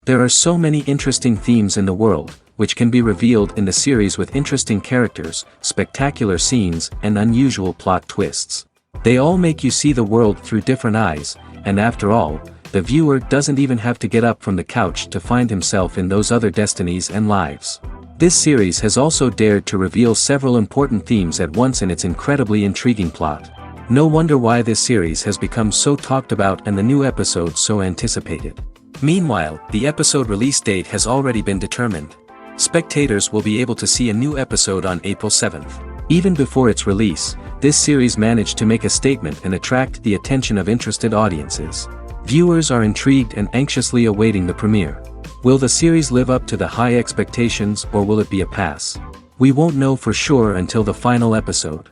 There are so many interesting themes in the world, which can be revealed in the series with interesting characters, spectacular scenes, and unusual plot twists. They all make you see the world through different eyes, and after all, the viewer doesn't even have to get up from the couch to find himself in those other destinies and lives. This series has also dared to reveal several important themes at once in its incredibly intriguing plot. No wonder why this series has become so talked about and the new episodes so anticipated. Meanwhile, the episode release date has already been determined. Spectators will be able to see a new episode on April 7th. Even before its release, this series managed to make a statement and attract the attention of interested audiences. Viewers are intrigued and anxiously awaiting the premiere. Will the series live up to the high expectations or will it be a pass? We won't know for sure until the final episode.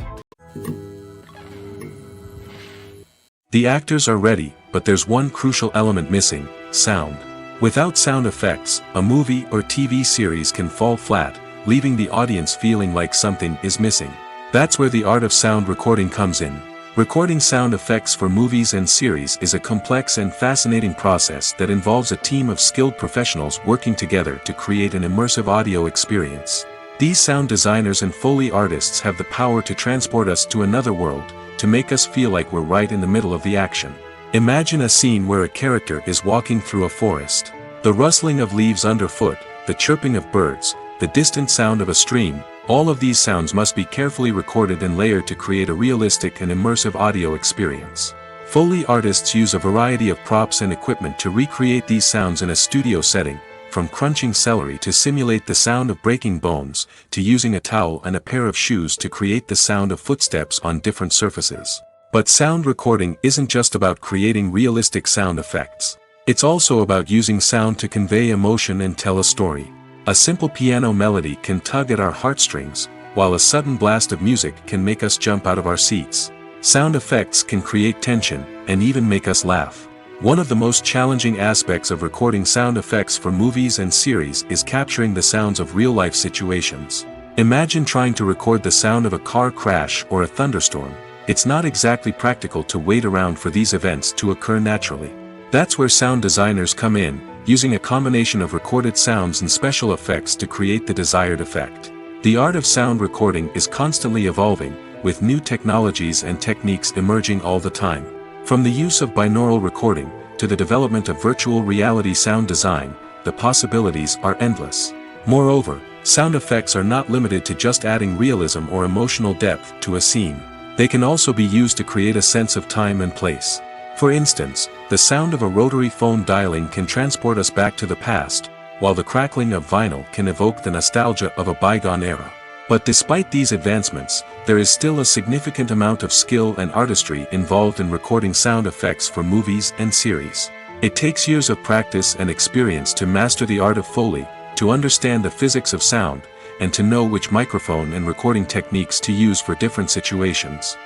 The actors are ready, but there's one crucial element missing: sound. Without sound effects, a movie or TV series can fall flat, leaving the audience feeling like something is missing. That's where the art of sound recording comes in. Recording sound effects for movies and series is a complex and fascinating process that involves a team of skilled professionals working together to create an immersive audio experience. These sound designers and Foley artists have the power to transport us to another world, to make us feel like we're right in the middle of the action. Imagine a scene where a character is walking through a forest. The rustling of leaves underfoot, the chirping of birds, the distant sound of a stream, all of these sounds must be carefully recorded and layered to create a realistic and immersive audio experience. Foley artists use a variety of props and equipment to recreate these sounds in a studio setting, from crunching celery to simulate the sound of breaking bones, to using a towel and a pair of shoes to create the sound of footsteps on different surfaces. But sound recording isn't just about creating realistic sound effects. It's also about using sound to convey emotion and tell a story. A simple piano melody can tug at our heartstrings, while a sudden blast of music can make us jump out of our seats. Sound effects can create tension, and even make us laugh. One of the most challenging aspects of recording sound effects for movies and series is capturing the sounds of real-life situations. Imagine trying to record the sound of a car crash or a thunderstorm. It's not exactly practical to wait around for these events to occur naturally. That's where sound designers come in, using a combination of recorded sounds and special effects to create the desired effect. The art of sound recording is constantly evolving, with new technologies and techniques emerging all the time. From the use of binaural recording, to the development of virtual reality sound design, the possibilities are endless. Moreover, sound effects are not limited to just adding realism or emotional depth to a scene. They can also be used to create a sense of time and place. For instance, the sound of a rotary phone dialing can transport us back to the past, while the crackling of vinyl can evoke the nostalgia of a bygone era. But despite these advancements, there is still a significant amount of skill and artistry involved in recording sound effects for movies and series. It takes years of practice and experience to master the art of Foley, to understand the physics of sound, and to know which microphone and recording techniques to use for different situations.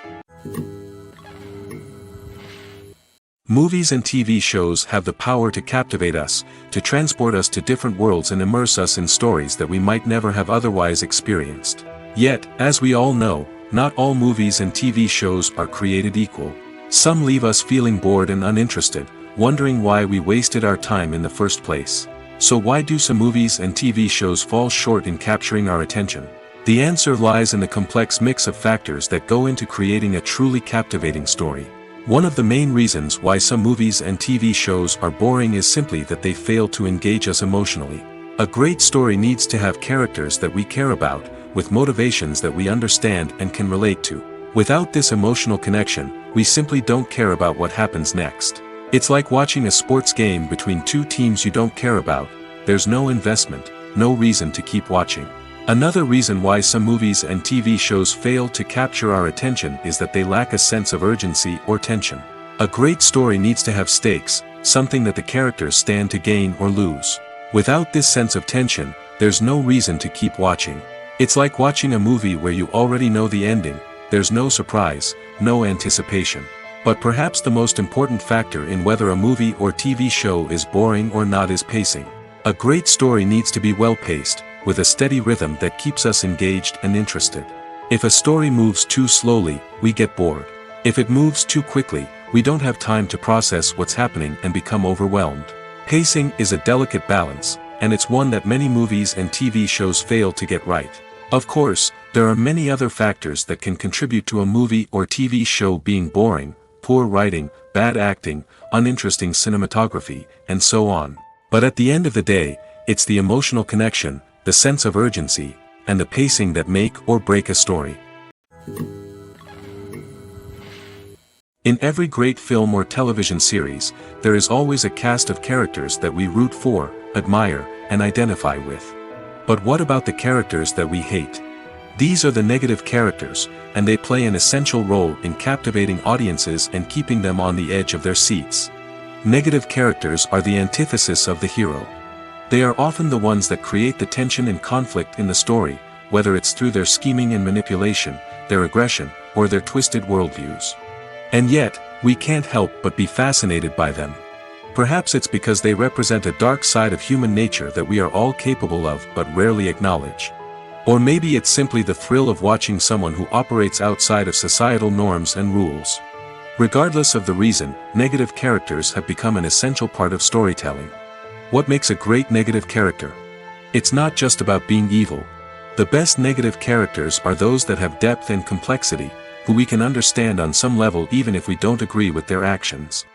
Movies and TV shows have the power to captivate us, to transport us to different worlds and immerse us in stories that we might never have otherwise experienced. Yet, as we all know, not all movies and TV shows are created equal. Some leave us feeling bored and uninterested, wondering why we wasted our time in the first place. So why do some movies and TV shows fall short in capturing our attention? The answer lies in the complex mix of factors that go into creating a truly captivating story. One of the main reasons why some movies and TV shows are boring is simply that they fail to engage us emotionally. A great story needs to have characters that we care about, with motivations that we understand and can relate to. Without this emotional connection, we simply don't care about what happens next. It's like watching a sports game between two teams you don't care about. There's no investment, no reason to keep watching. Another reason why some movies and TV shows fail to capture our attention is that they lack a sense of urgency or tension. A great story needs to have stakes, something that the characters stand to gain or lose. Without this sense of tension, there's no reason to keep watching. It's like watching a movie where you already know the ending. There's no surprise, no anticipation. But perhaps the most important factor in whether a movie or TV show is boring or not is pacing. A great story needs to be well-paced, with a steady rhythm that keeps us engaged and interested. If a story moves too slowly, we get bored. If it moves too quickly, we don't have time to process what's happening and become overwhelmed. Pacing is a delicate balance, and it's one that many movies and TV shows fail to get right. Of course, there are many other factors that can contribute to a movie or TV show being boring: poor writing, bad acting, uninteresting cinematography, and so on. But at the end of the day, it's the emotional connection, the sense of urgency, and the pacing that make or break a story. In every great film or television series, there is always a cast of characters that we root for, admire, and identify with. But what about the characters that we hate? These are the negative characters, and they play an essential role in captivating audiences and keeping them on the edge of their seats. Negative characters are the antithesis of the hero. They are often the ones that create the tension and conflict in the story, whether it's through their scheming and manipulation, their aggression, or their twisted worldviews. And yet, we can't help but be fascinated by them. Perhaps it's because they represent a dark side of human nature that we are all capable of but rarely acknowledge. Or maybe it's simply the thrill of watching someone who operates outside of societal norms and rules. Regardless of the reason, negative characters have become an essential part of storytelling. What makes a great negative character? It's not just about being evil. The best negative characters are those that have depth and complexity, who we can understand on some level even if we don't agree with their actions.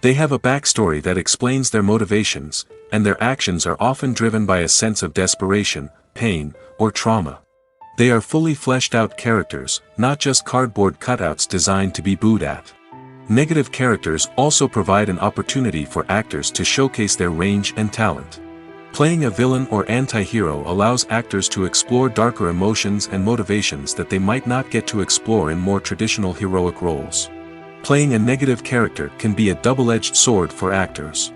They have a backstory that explains their motivations, and their actions are often driven by a sense of desperation, pain, or trauma. They are fully fleshed out characters, not just cardboard cutouts designed to be booed at. Negative characters also provide an opportunity for actors to showcase their range and talent. Playing a villain or anti-hero allows actors to explore darker emotions and motivations that they might not get to explore in more traditional heroic roles. Playing a negative character can be a double-edged sword for actors.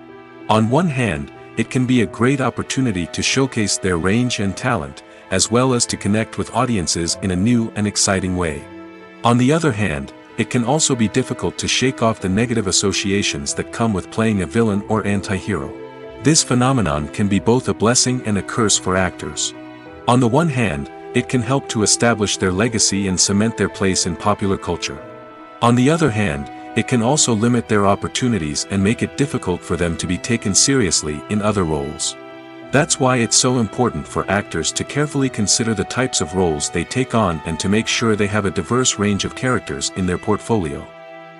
On one hand, it can be a great opportunity to showcase their range and talent, as well as to connect with audiences in a new and exciting way. On the other hand, it can also be difficult to shake off the negative associations that come with playing a villain or anti-hero. This phenomenon can be both a blessing and a curse for actors. On the one hand, it can help to establish their legacy and cement their place in popular culture. On the other hand, it can also limit their opportunities and make it difficult for them to be taken seriously in other roles. That's why it's so important for actors to carefully consider the types of roles they take on and to make sure they have a diverse range of characters in their portfolio.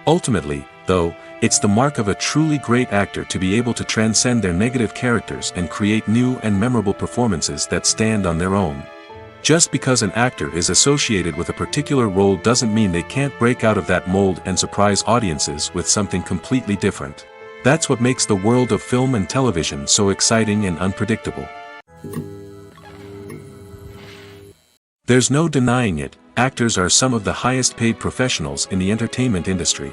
Ultimately, though, it's the mark of a truly great actor to be able to transcend their negative characters and create new and memorable performances that stand on their own. Just because an actor is associated with a particular role doesn't mean they can't break out of that mold and surprise audiences with something completely different. That's what makes the world of film and television so exciting and unpredictable. There's no denying it, actors are some of the highest paid professionals in the entertainment industry.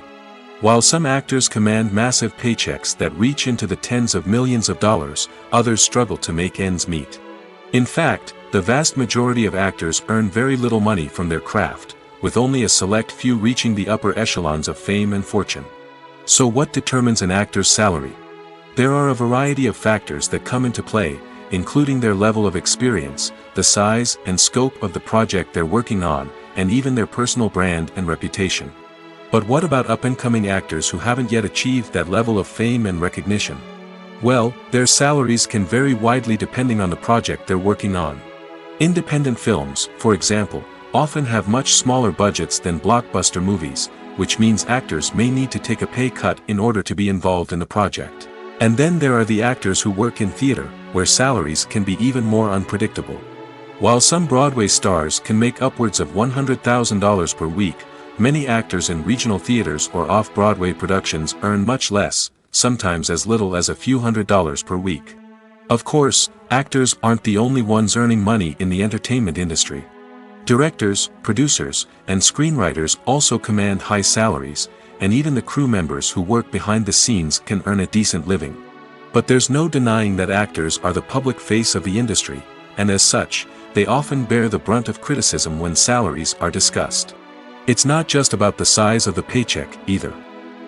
While some actors command massive paychecks that reach into the tens of millions of dollars, others struggle to make ends meet. In fact, the vast majority of actors earn very little money from their craft, with only a select few reaching the upper echelons of fame and fortune. So what determines an actor's salary? There are a variety of factors that come into play, including their level of experience, the size and scope of the project they're working on, and even their personal brand and reputation. But what about up-and-coming actors who haven't yet achieved that level of fame and recognition? Well, their salaries can vary widely depending on the project they're working on. Independent films, for example, often have much smaller budgets than blockbuster movies, which means actors may need to take a pay cut in order to be involved in the project. And then there are the actors who work in theater, where salaries can be even more unpredictable. While some Broadway stars can make upwards of $100,000 per week, many actors in regional theaters or off-Broadway productions earn much less, sometimes as little as a few $100s per week. Of course, actors aren't the only ones earning money in the entertainment industry. Directors, producers, and screenwriters also command high salaries, and even the crew members who work behind the scenes can earn a decent living. But there's no denying that actors are the public face of the industry, and as such, they often bear the brunt of criticism when salaries are discussed. It's not just about the size of the paycheck, either.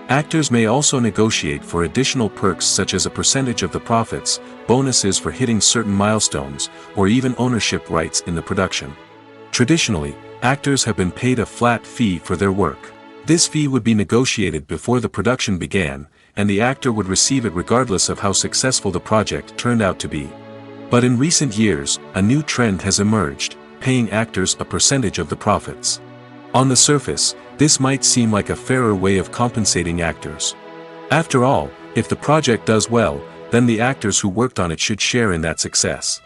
Actors may also negotiate for additional perks such as a percentage of the profits, bonuses for hitting certain milestones, or even ownership rights in the production. Traditionally, actors have been paid a flat fee for their work. This fee would be negotiated before the production began, and the actor would receive it regardless of how successful the project turned out to be. But in recent years, a new trend has emerged, paying actors a percentage of the profits. On the surface, this might seem like a fairer way of compensating actors. After all, if the project does well, then the actors who worked on it should share in that success.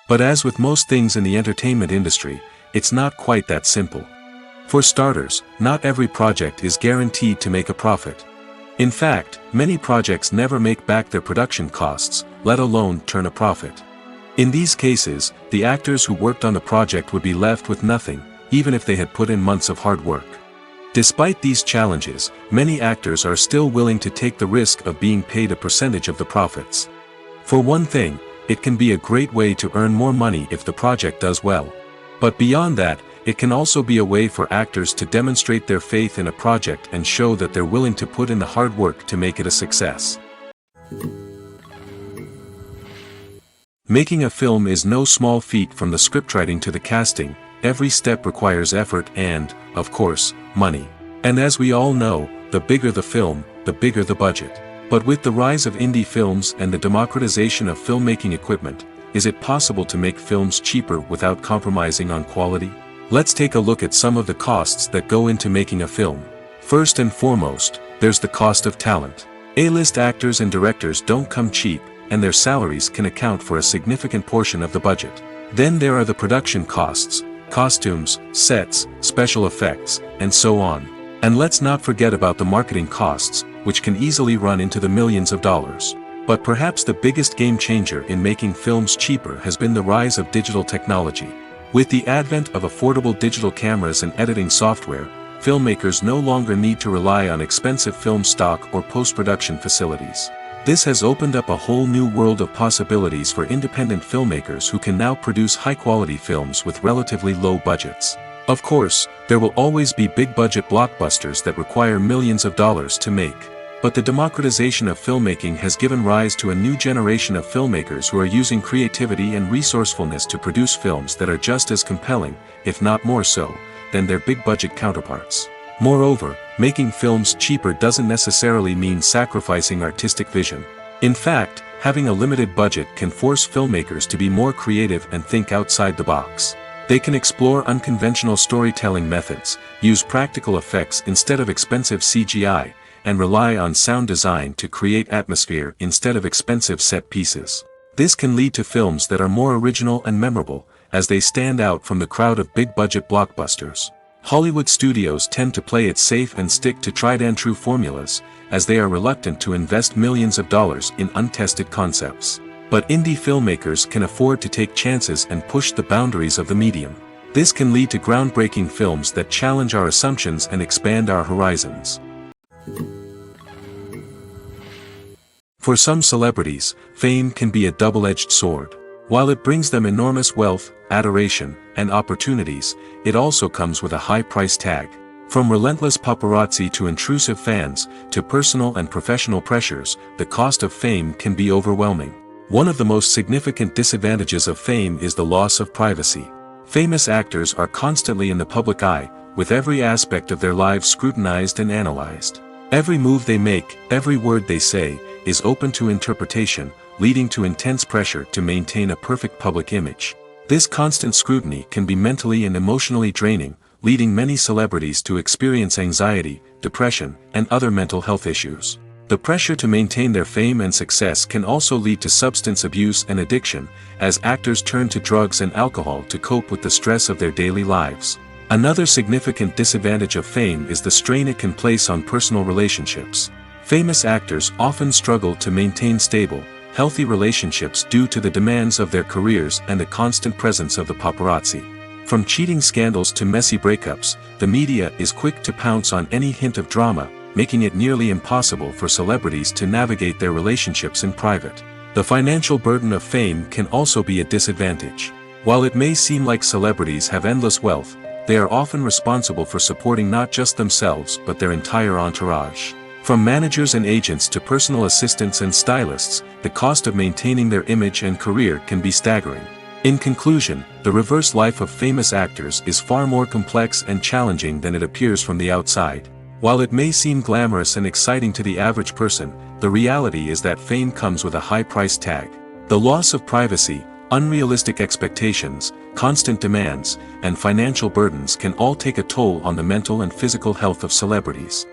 But as with most things in the entertainment industry, it's not quite that simple. For starters, not every project is guaranteed to make a profit. In fact, many projects never make back their production costs, let alone turn a profit. In these cases, the actors who worked on the project would be left with nothing, even if they had put in months of hard work. Despite these challenges, many actors are still willing to take the risk of being paid a percentage of the profits. For one thing, it can be a great way to earn more money if the project does well. But beyond that, it can also be a way for actors to demonstrate their faith in a project and show that they're willing to put in the hard work to make it a success. Making a film is no small feat. From the scriptwriting to the casting, every step requires effort and, of course, money. And as we all know, the bigger the film, the bigger the budget. But with the rise of indie films and the democratization of filmmaking equipment, is it possible to make films cheaper without compromising on quality? Let's take a look at some of the costs that go into making a film. First and foremost, there's the cost of talent. A-list actors and directors don't come cheap, and their salaries can account for a significant portion of the budget. Then there are the production costs, costumes, sets, special effects, and so on. And let's not forget about the marketing costs, which can easily run into the millions of dollars. But perhaps the biggest game changer in making films cheaper has been the rise of digital technology. With the advent of affordable digital cameras and editing software, filmmakers no longer need to rely on expensive film stock or post-production facilities. This has opened up a whole new world of possibilities for independent filmmakers who can now produce high-quality films with relatively low budgets. Of course, there will always be big-budget blockbusters that require millions of dollars to make. But the democratization of filmmaking has given rise to a new generation of filmmakers who are using creativity and resourcefulness to produce films that are just as compelling, if not more so, than their big-budget counterparts. Moreover, making films cheaper doesn't necessarily mean sacrificing artistic vision. In fact, having a limited budget can force filmmakers to be more creative and think outside the box. They can explore unconventional storytelling methods, use practical effects instead of expensive CGI, and rely on sound design to create atmosphere instead of expensive set pieces. This can lead to films that are more original and memorable, as they stand out from the crowd of big-budget blockbusters. Hollywood studios tend to play it safe and stick to tried-and-true formulas, as they are reluctant to invest millions of dollars in untested concepts. But indie filmmakers can afford to take chances and push the boundaries of the medium. This can lead to groundbreaking films that challenge our assumptions and expand our horizons. For some celebrities, fame can be a double-edged sword. While it brings them enormous wealth, adoration, and opportunities, it also comes with a high price tag. From relentless paparazzi to intrusive fans, to personal and professional pressures, the cost of fame can be overwhelming. One of the most significant disadvantages of fame is the loss of privacy. Famous actors are constantly in the public eye, with every aspect of their lives scrutinized and analyzed. Every move they make, every word they say, is open to interpretation, leading to intense pressure to maintain a perfect public image. This constant scrutiny can be mentally and emotionally draining, leading many celebrities to experience anxiety, depression, and other mental health issues. The pressure to maintain their fame and success can also lead to substance abuse and addiction, as actors turn to drugs and alcohol to cope with the stress of their daily lives. Another significant disadvantage of fame is the strain it can place on personal relationships. Famous actors often struggle to maintain stable, healthy relationships due to the demands of their careers and the constant presence of the paparazzi. From cheating scandals to messy breakups, the media is quick to pounce on any hint of drama, making it nearly impossible for celebrities to navigate their relationships in private. The financial burden of fame can also be a disadvantage. While it may seem like celebrities have endless wealth, they are often responsible for supporting not just themselves but their entire entourage. From managers and agents to personal assistants and stylists, the cost of maintaining their image and career can be staggering. In conclusion, the reverse life of famous actors is far more complex and challenging than it appears from the outside. While it may seem glamorous and exciting to the average person, the reality is that fame comes with a high price tag. The loss of privacy, unrealistic expectations, constant demands, and financial burdens can all take a toll on the mental and physical health of celebrities.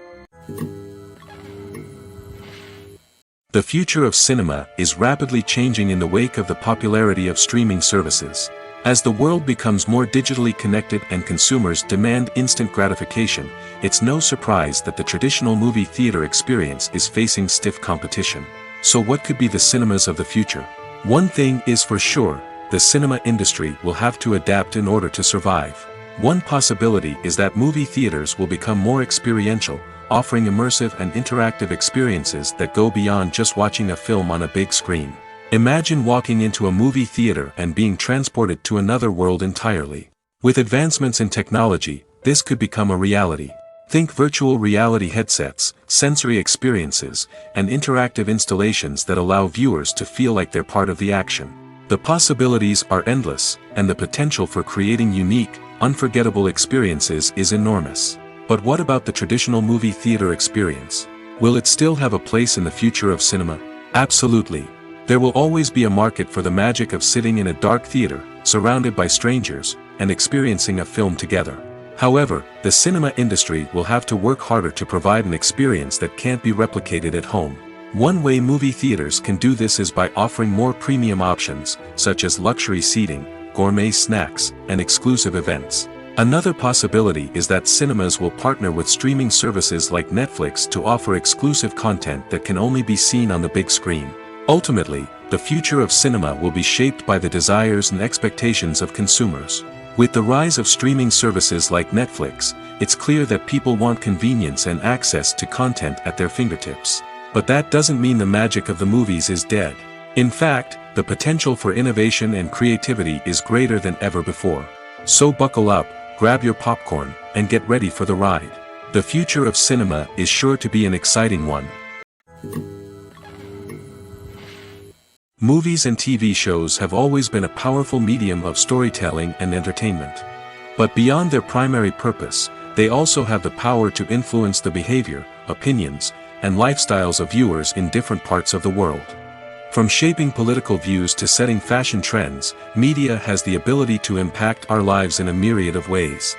The future of cinema is rapidly changing in the wake of the popularity of streaming services. As the world becomes more digitally connected and consumers demand instant gratification, it's no surprise that the traditional movie theater experience is facing stiff competition. So what could be the cinemas of the future? One thing is for sure, the cinema industry will have to adapt in order to survive. One possibility is that movie theaters will become more experiential, offering immersive and interactive experiences that go beyond just watching a film on a big screen. Imagine walking into a movie theater and being transported to another world entirely. With advancements in technology, this could become a reality. Think virtual reality headsets, sensory experiences, and interactive installations that allow viewers to feel like they're part of the action. The possibilities are endless, and the potential for creating unique, unforgettable experiences is enormous. But what about the traditional movie theater experience? Will it still have a place in the future of cinema? Absolutely. There will always be a market for the magic of sitting in a dark theater, surrounded by strangers, and experiencing a film together. However, the cinema industry will have to work harder to provide an experience that can't be replicated at home. One way movie theaters can do this is by offering more premium options, such as luxury seating, gourmet snacks, and exclusive events. Another possibility is that cinemas will partner with streaming services like Netflix to offer exclusive content that can only be seen on the big screen. Ultimately, the future of cinema will be shaped by the desires and expectations of consumers. With the rise of streaming services like Netflix, it's clear that people want convenience and access to content at their fingertips. But that doesn't mean the magic of the movies is dead. In fact, the potential for innovation and creativity is greater than ever before. So buckle up, grab your popcorn, and get ready for the ride. The future of cinema is sure to be an exciting one. Movies and TV shows have always been a powerful medium of storytelling and entertainment. But beyond their primary purpose, they also have the power to influence the behavior, opinions, and lifestyles of viewers in different parts of the world. From shaping political views to setting fashion trends, media has the ability to impact our lives in a myriad of ways.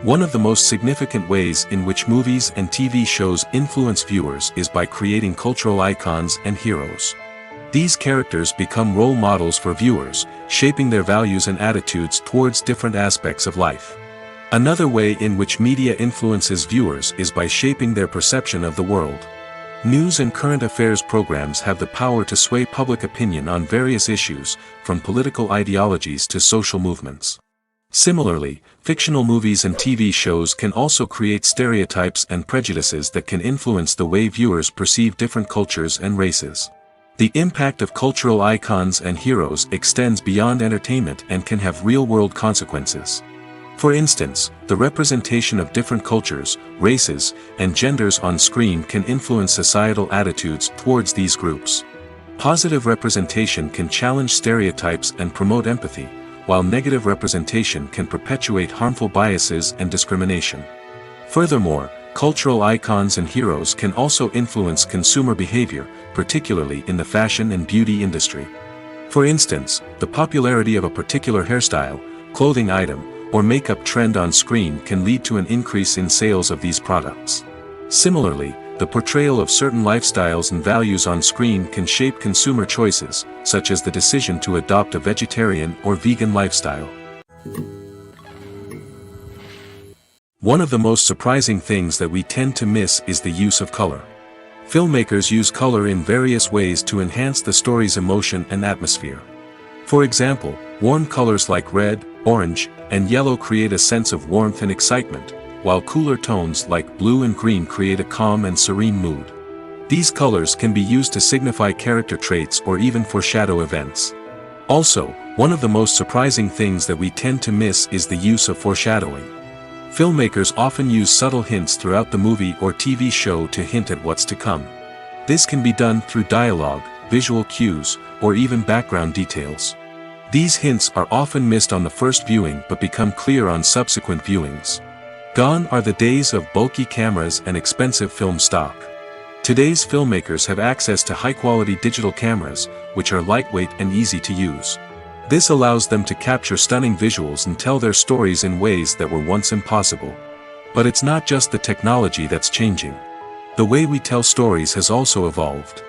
One of the most significant ways in which movies and TV shows influence viewers is by creating cultural icons and heroes. These characters become role models for viewers, shaping their values and attitudes towards different aspects of life. Another way in which media influences viewers is by shaping their perception of the world. News and current affairs programs have the power to sway public opinion on various issues, from political ideologies to social movements. Similarly, fictional movies and TV shows can also create stereotypes and prejudices that can influence the way viewers perceive different cultures and races. The impact of cultural icons and heroes extends beyond entertainment and can have real-world consequences. For instance, the representation of different cultures, races, and genders on screen can influence societal attitudes towards these groups. Positive representation can challenge stereotypes and promote empathy, while negative representation can perpetuate harmful biases and discrimination. Furthermore, cultural icons and heroes can also influence consumer behavior, particularly in the fashion and beauty industry. For instance, the popularity of a particular hairstyle, clothing item, or makeup trend on screen can lead to an increase in sales of these products. Similarly, the portrayal of certain lifestyles and values on screen can shape consumer choices, such as the decision to adopt a vegetarian or vegan lifestyle. One of the most surprising things that we tend to miss is the use of color. Filmmakers use color in various ways to enhance the story's emotion and atmosphere. For example, warm colors like red, orange, and yellow create a sense of warmth and excitement, while cooler tones like blue and green create a calm and serene mood. These colors can be used to signify character traits or even foreshadow events. Also, one of the most surprising things that we tend to miss is the use of foreshadowing. Filmmakers often use subtle hints throughout the movie or TV show to hint at what's to come. This can be done through dialogue, visual cues, or even background details. These hints are often missed on the first viewing but become clear on subsequent viewings. Gone are the days of bulky cameras and expensive film stock. Today's filmmakers have access to high-quality digital cameras, which are lightweight and easy to use. This allows them to capture stunning visuals and tell their stories in ways that were once impossible. But it's not just the technology that's changing. The way we tell stories has also evolved.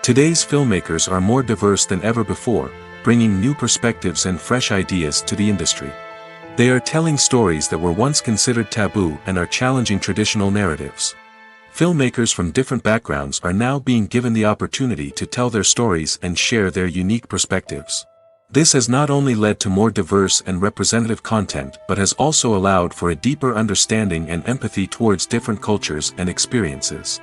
Today's filmmakers are more diverse than ever before, bringing new perspectives and fresh ideas to the industry. They are telling stories that were once considered taboo and are challenging traditional narratives. Filmmakers from different backgrounds are now being given the opportunity to tell their stories and share their unique perspectives. This has not only led to more diverse and representative content but has also allowed for a deeper understanding and empathy towards different cultures and experiences.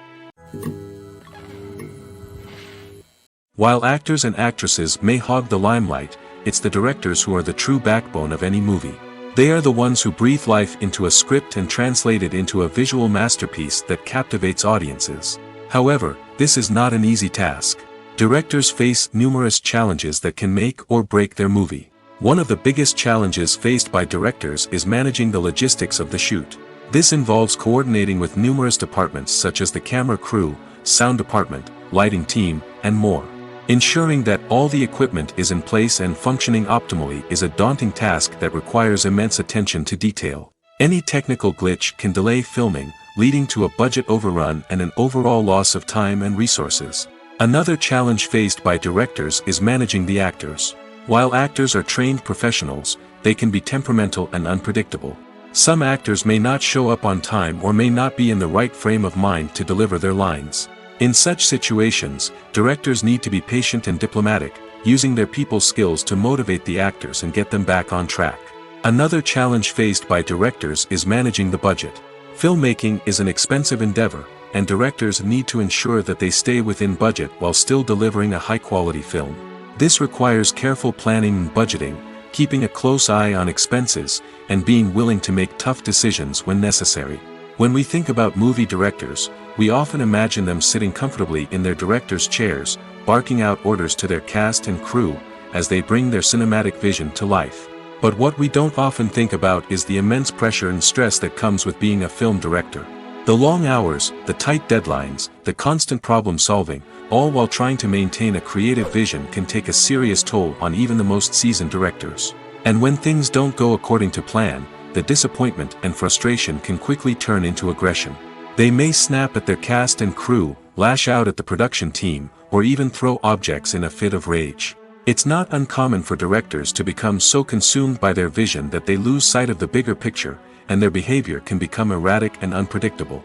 While actors and actresses may hog the limelight, it's the directors who are the true backbone of any movie. They are the ones who breathe life into a script and translate it into a visual masterpiece that captivates audiences. However, this is not an easy task. Directors face numerous challenges that can make or break their movie. One of the biggest challenges faced by directors is managing the logistics of the shoot. This involves coordinating with numerous departments such as the camera crew, sound department, lighting team, and more. Ensuring that all the equipment is in place and functioning optimally is a daunting task that requires immense attention to detail. Any technical glitch can delay filming, leading to a budget overrun and an overall loss of time and resources. Another challenge faced by directors is managing the actors. While actors are trained professionals, they can be temperamental and unpredictable. Some actors may not show up on time or may not be in the right frame of mind to deliver their lines. In such situations, directors need to be patient and diplomatic, using their people skills to motivate the actors and get them back on track. Another challenge faced by directors is managing the budget. Filmmaking is an expensive endeavor, and directors need to ensure that they stay within budget while still delivering a high-quality film. This requires careful planning and budgeting, keeping a close eye on expenses, and being willing to make tough decisions when necessary. When we think about movie directors, we often imagine them sitting comfortably in their director's chairs, barking out orders to their cast and crew, as they bring their cinematic vision to life. But what we don't often think about is the immense pressure and stress that comes with being a film director. The long hours, the tight deadlines, the constant problem solving, all while trying to maintain a creative vision can take a serious toll on even the most seasoned directors. And when things don't go according to plan, the disappointment and frustration can quickly turn into aggression. They may snap at their cast and crew, lash out at the production team, or even throw objects in a fit of rage. It's not uncommon for directors to become so consumed by their vision that they lose sight of the bigger picture, and their behavior can become erratic and unpredictable.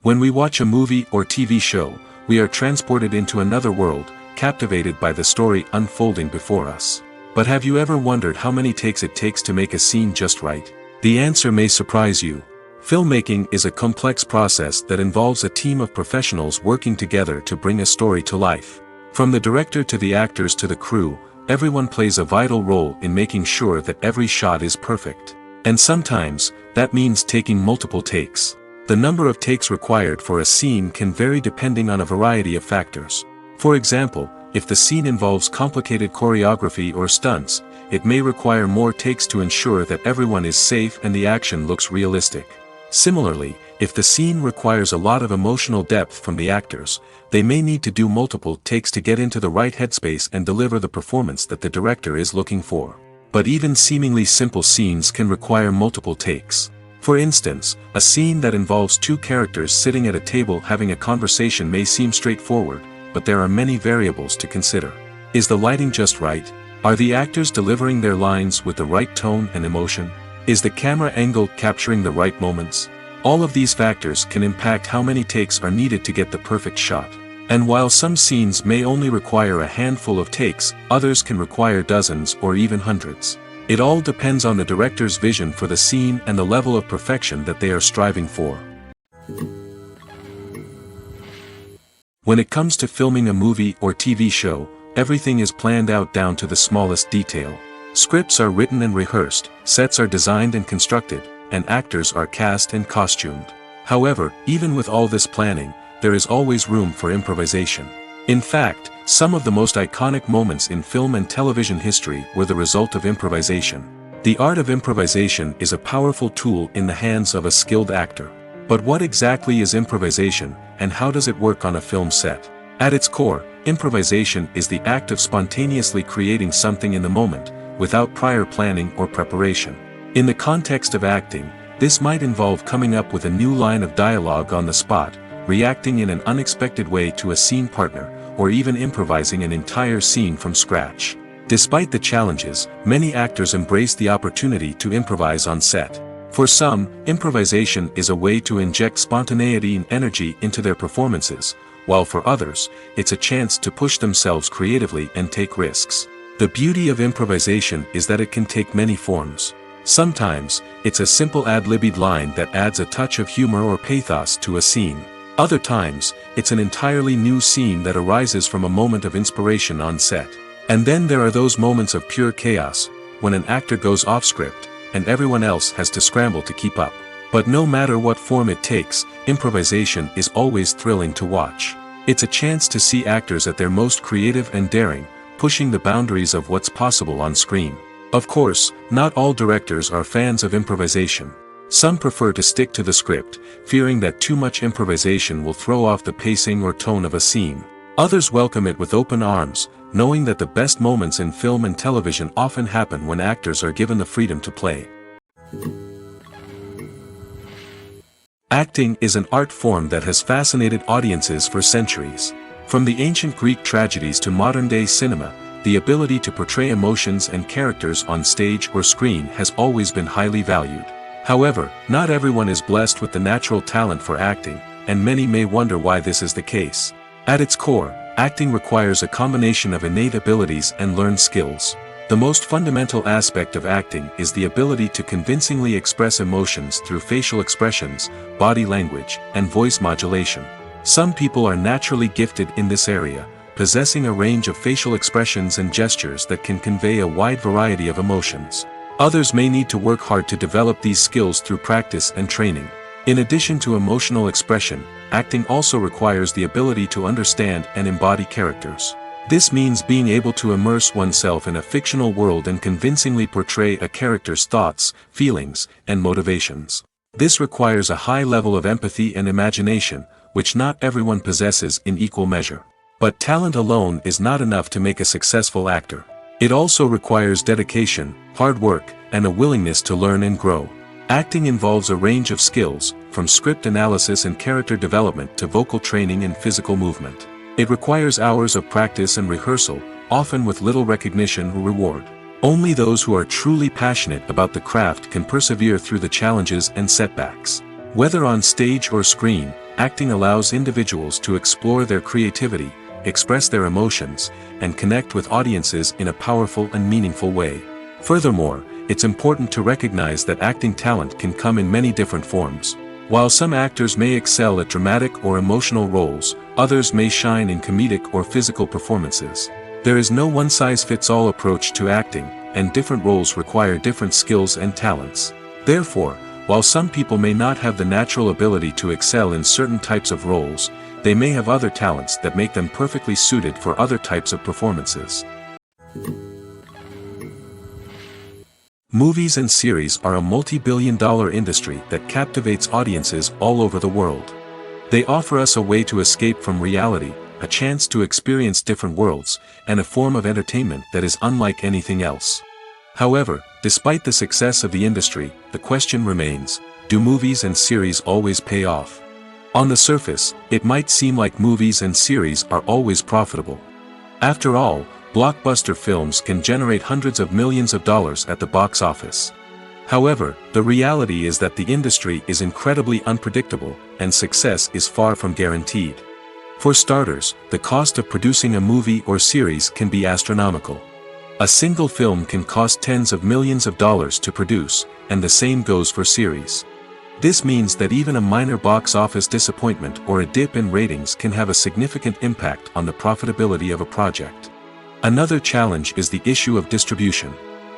When we watch a movie or TV show, we are transported into another world, captivated by the story unfolding before us. But have you ever wondered how many takes it takes to make a scene just right? The answer may surprise you. Filmmaking is a complex process that involves a team of professionals working together to bring a story to life. From the director to the actors to the crew, everyone plays a vital role in making sure that every shot is perfect. And sometimes, that means taking multiple takes. The number of takes required for a scene can vary depending on a variety of factors. For example, if the scene involves complicated choreography or stunts, it may require more takes to ensure that everyone is safe and the action looks realistic. Similarly, if the scene requires a lot of emotional depth from the actors, they may need to do multiple takes to get into the right headspace and deliver the performance that the director is looking for. But even seemingly simple scenes can require multiple takes. For instance, a scene that involves two characters sitting at a table having a conversation may seem straightforward, but there are many variables to consider. Is the lighting just right? Are the actors delivering their lines with the right tone and emotion? Is the camera angle capturing the right moments? All of these factors can impact how many takes are needed to get the perfect shot. And while some scenes may only require a handful of takes, others can require dozens or even hundreds. It all depends on the director's vision for the scene and the level of perfection that they are striving for. When it comes to filming a movie or TV show, everything is planned out down to the smallest detail. Scripts are written and rehearsed, sets are designed and constructed, and actors are cast and costumed. However, even with all this planning, there is always room for improvisation. In fact, some of the most iconic moments in film and television history were the result of improvisation. The art of improvisation is a powerful tool in the hands of a skilled actor. But what exactly is improvisation, and how does it work on a film set? At its core, improvisation is the act of spontaneously creating something in the moment, without prior planning or preparation. In the context of acting, this might involve coming up with a new line of dialogue on the spot, reacting in an unexpected way to a scene partner, or even improvising an entire scene from scratch. Despite the challenges, many actors embrace the opportunity to improvise on set. For some, improvisation is a way to inject spontaneity and energy into their performances, while for others, it's a chance to push themselves creatively and take risks. The beauty of improvisation is that it can take many forms. Sometimes, it's a simple ad-libbed line that adds a touch of humor or pathos to a scene. Other times, it's an entirely new scene that arises from a moment of inspiration on set. And then there are those moments of pure chaos, when an actor goes off script, and everyone else has to scramble to keep up. But no matter what form it takes, improvisation is always thrilling to watch. It's a chance to see actors at their most creative and daring, pushing the boundaries of what's possible on screen. Of course, not all directors are fans of improvisation. Some prefer to stick to the script, fearing that too much improvisation will throw off the pacing or tone of a scene. Others welcome it with open arms, knowing that the best moments in film and television often happen when actors are given the freedom to play. Acting is an art form that has fascinated audiences for centuries. From the ancient Greek tragedies to modern-day cinema, the ability to portray emotions and characters on stage or screen has always been highly valued. However, not everyone is blessed with the natural talent for acting, and many may wonder why this is the case. At its core, acting requires a combination of innate abilities and learned skills. The most fundamental aspect of acting is the ability to convincingly express emotions through facial expressions, body language, and voice modulation. Some people are naturally gifted in this area, possessing a range of facial expressions and gestures that can convey a wide variety of emotions. Others may need to work hard to develop these skills through practice and training. In addition to emotional expression, acting also requires the ability to understand and embody characters. This means being able to immerse oneself in a fictional world and convincingly portray a character's thoughts, feelings, and motivations. This requires a high level of empathy and imagination, which not everyone possesses in equal measure. But talent alone is not enough to make a successful actor. It also requires dedication, hard work, and a willingness to learn and grow. Acting involves a range of skills, from script analysis and character development to vocal training and physical movement. It requires hours of practice and rehearsal, often with little recognition or reward. Only those who are truly passionate about the craft can persevere through the challenges and setbacks. Whether on stage or screen, acting allows individuals to explore their creativity, express their emotions, and connect with audiences in a powerful and meaningful way. Furthermore, it's important to recognize that acting talent can come in many different forms. While some actors may excel at dramatic or emotional roles, others may shine in comedic or physical performances. There is no one-size-fits-all approach to acting, and different roles require different skills and talents. Therefore, while some people may not have the natural ability to excel in certain types of roles, they may have other talents that make them perfectly suited for other types of performances. Movies and series are a multi-billion-dollar industry that captivates audiences all over the world. They offer us a way to escape from reality, a chance to experience different worlds, and a form of entertainment that is unlike anything else. However, despite the success of the industry, the question remains, do movies and series always pay off? On the surface, it might seem like movies and series are always profitable. After all, blockbuster films can generate hundreds of millions of dollars at the box office. However, the reality is that the industry is incredibly unpredictable, and success is far from guaranteed. For starters, the cost of producing a movie or series can be astronomical. A single film can cost tens of millions of dollars to produce, and the same goes for series. This means that even a minor box office disappointment or a dip in ratings can have a significant impact on the profitability of a project. Another challenge is the issue of distribution.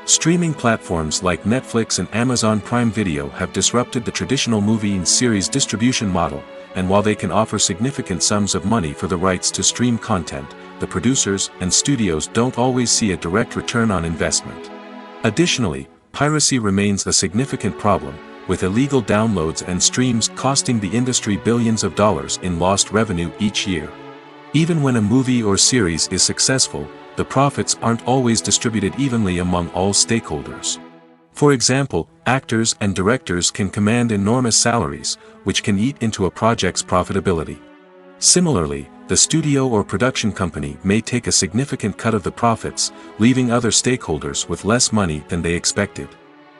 Streaming platforms like Netflix and Amazon Prime Video have disrupted the traditional movie and series distribution model, and while they can offer significant sums of money for the rights to stream content, the producers and studios don't always see a direct return on investment. Additionally, piracy remains a significant problem, with illegal downloads and streams costing the industry billions of dollars in lost revenue each year. Even when a movie or series is successful, the profits aren't always distributed evenly among all stakeholders. For example, actors and directors can command enormous salaries, which can eat into a project's profitability. Similarly, the studio or production company may take a significant cut of the profits, leaving other stakeholders with less money than they expected.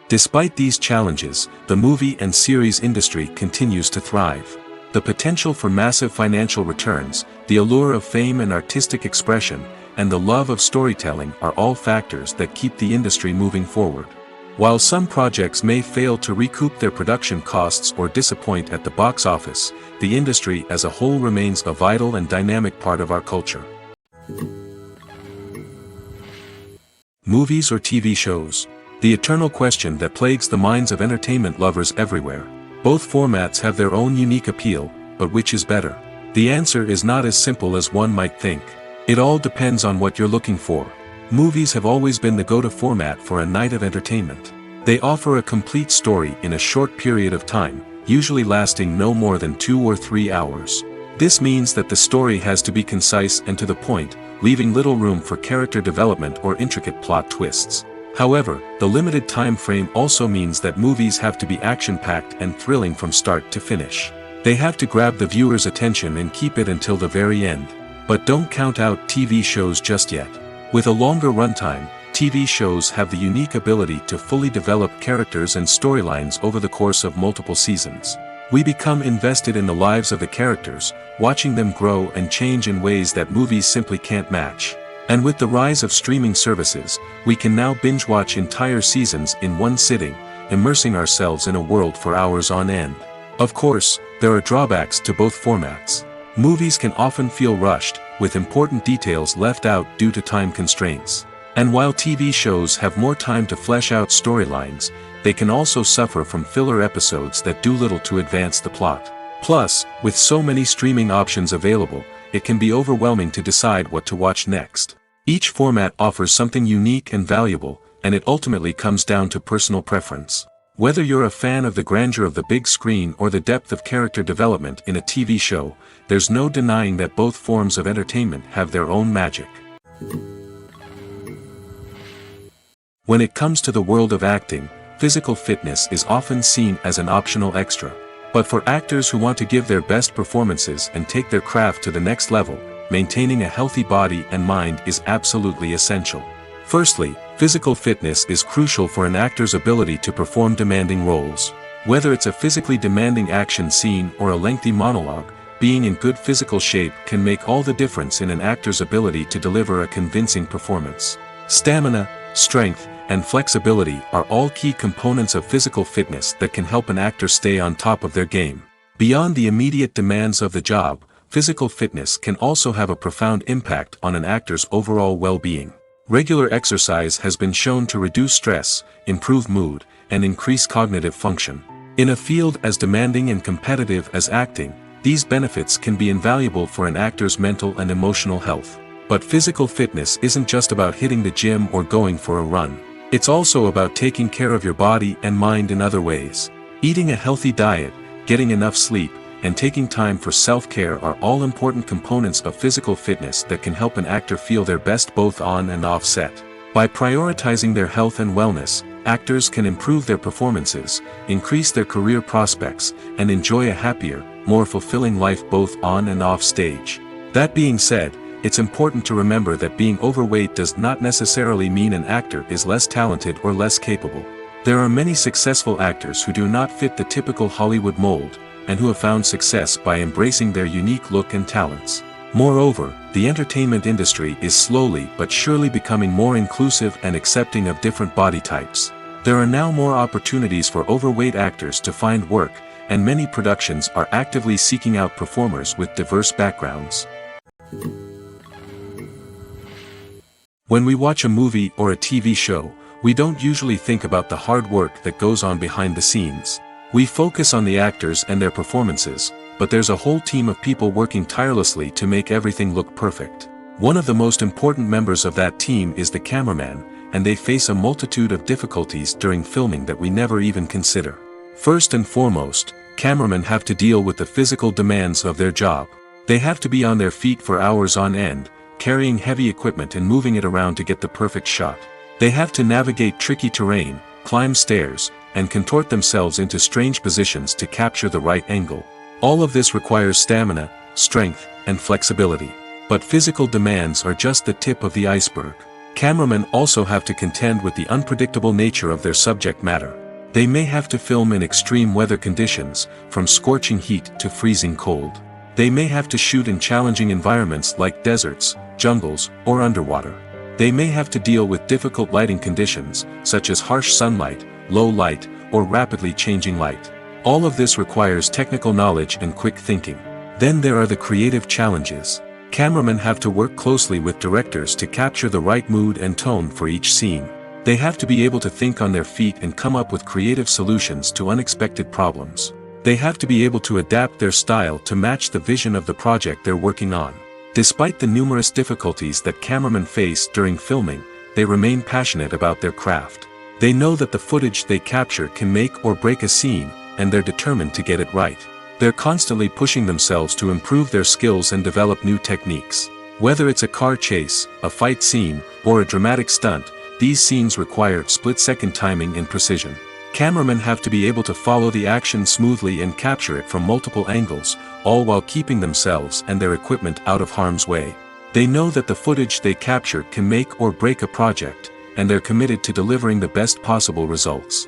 Despite these challenges, the movie and series industry continues to thrive. The potential for massive financial returns, the allure of fame and artistic expression, and the love of storytelling are all factors that keep the industry moving forward. While some projects may fail to recoup their production costs or disappoint at the box office, the industry as a whole remains a vital and dynamic part of our culture. Movies or TV shows? The eternal question that plagues the minds of entertainment lovers everywhere. Both formats have their own unique appeal, but which is better? The answer is not as simple as one might think. It all depends on what you're looking for. Movies have always been the go-to format for a night of entertainment. They offer a complete story in a short period of time, usually lasting no more than 2 or 3 hours. This means that the story has to be concise and to the point, leaving little room for character development or intricate plot twists. However, the limited time frame also means that movies have to be action-packed and thrilling from start to finish. They have to grab the viewer's attention and keep it until the very end. But don't count out TV shows just yet. With a longer runtime, TV shows have the unique ability to fully develop characters and storylines over the course of multiple seasons. We become invested in the lives of the characters, watching them grow and change in ways that movies simply can't match. And with the rise of streaming services, we can now binge-watch entire seasons in one sitting, immersing ourselves in a world for hours on end. Of course, there are drawbacks to both formats. Movies can often feel rushed, with important details left out due to time constraints. And while TV shows have more time to flesh out storylines, they can also suffer from filler episodes that do little to advance the plot. Plus, with so many streaming options available, it can be overwhelming to decide what to watch next. Each format offers something unique and valuable, and it ultimately comes down to personal preference. Whether you're a fan of the grandeur of the big screen or the depth of character development in a TV show, there's no denying that both forms of entertainment have their own magic. When it comes to the world of acting, physical fitness is often seen as an optional extra. But for actors who want to give their best performances and take their craft to the next level, maintaining a healthy body and mind is absolutely essential. Firstly, physical fitness is crucial for an actor's ability to perform demanding roles. Whether it's a physically demanding action scene or a lengthy monologue, being in good physical shape can make all the difference in an actor's ability to deliver a convincing performance. Stamina, strength, and flexibility are all key components of physical fitness that can help an actor stay on top of their game. Beyond the immediate demands of the job, physical fitness can also have a profound impact on an actor's overall well-being. Regular exercise has been shown to reduce stress, improve mood, and increase cognitive function. In a field as demanding and competitive as acting, these benefits can be invaluable for an actor's mental and emotional health. But physical fitness isn't just about hitting the gym or going for a run. It's also about taking care of your body and mind in other ways. Eating a healthy diet, getting enough sleep, and taking time for self-care are all important components of physical fitness that can help an actor feel their best both on and off set. By prioritizing their health and wellness, actors can improve their performances, increase their career prospects, and enjoy a happier, more fulfilling life both on and off stage. That being said, it's important to remember that being overweight does not necessarily mean an actor is less talented or less capable. There are many successful actors who do not fit the typical Hollywood mold, and who have found success by embracing their unique look and talents. Moreover, the entertainment industry is slowly but surely becoming more inclusive and accepting of different body types. There are now more opportunities for overweight actors to find work, and many productions are actively seeking out performers with diverse backgrounds. When we watch a movie or a TV show, we don't usually think about the hard work that goes on behind the scenes. We focus on the actors and their performances, but there's a whole team of people working tirelessly to make everything look perfect. One of the most important members of that team is the cameraman, and they face a multitude of difficulties during filming that we never even consider. First and foremost, cameramen have to deal with the physical demands of their job. They have to be on their feet for hours on end, carrying heavy equipment and moving it around to get the perfect shot. They have to navigate tricky terrain, climb stairs, and contort themselves into strange positions to capture the right angle. All of this requires stamina, strength, and flexibility. But physical demands are just the tip of the iceberg. Cameramen also have to contend with the unpredictable nature of their subject matter. They may have to film in extreme weather conditions, from scorching heat to freezing cold. They may have to shoot in challenging environments like deserts, jungles, or underwater. They may have to deal with difficult lighting conditions, such as harsh sunlight, low light, or rapidly changing light. All of this requires technical knowledge and quick thinking. Then there are the creative challenges. Cameramen have to work closely with directors to capture the right mood and tone for each scene. They have to be able to think on their feet and come up with creative solutions to unexpected problems. They have to be able to adapt their style to match the vision of the project they're working on. Despite the numerous difficulties that cameramen face during filming, they remain passionate about their craft. They know that the footage they capture can make or break a scene, and they're determined to get it right. They're constantly pushing themselves to improve their skills and develop new techniques. Whether it's a car chase, a fight scene, or a dramatic stunt, these scenes require split-second timing and precision. Cameramen have to be able to follow the action smoothly and capture it from multiple angles, all while keeping themselves and their equipment out of harm's way. They know that the footage they capture can make or break a project, and they're committed to delivering the best possible results.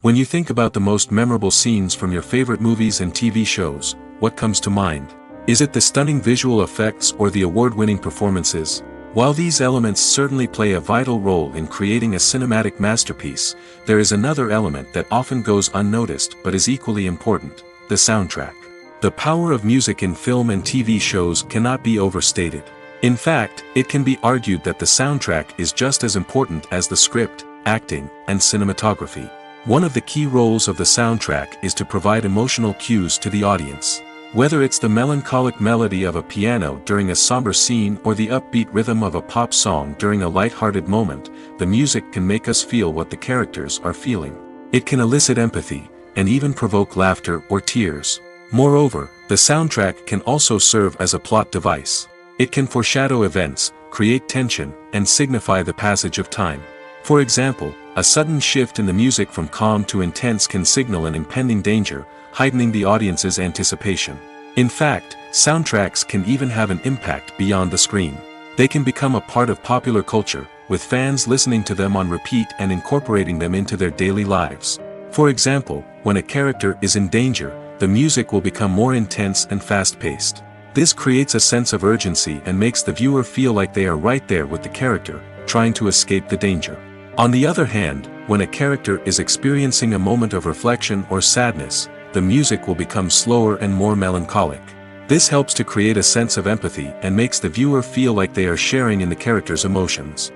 When you think about the most memorable scenes from your favorite movies and TV shows, what comes to mind? Is it the stunning visual effects or the award-winning performances? While these elements certainly play a vital role in creating a cinematic masterpiece, there is another element that often goes unnoticed but is equally important: the soundtrack. The power of music in film and TV shows cannot be overstated. In fact, it can be argued that the soundtrack is just as important as the script, acting, and cinematography. One of the key roles of the soundtrack is to provide emotional cues to the audience. Whether it's the melancholic melody of a piano during a somber scene or the upbeat rhythm of a pop song during a light-hearted moment, the music can make us feel what the characters are feeling. It can elicit empathy, and even provoke laughter or tears. Moreover, the soundtrack can also serve as a plot device. It can foreshadow events, create tension, and signify the passage of time. For example, a sudden shift in the music from calm to intense can signal an impending danger, heightening the audience's anticipation. In fact, soundtracks can even have an impact beyond the screen. They can become a part of popular culture, with fans listening to them on repeat and incorporating them into their daily lives. For example, when a character is in danger, the music will become more intense and fast-paced. This creates a sense of urgency and makes the viewer feel like they are right there with the character, trying to escape the danger. On the other hand, when a character is experiencing a moment of reflection or sadness, the music will become slower and more melancholic. This helps to create a sense of empathy and makes the viewer feel like they are sharing in the character's emotions.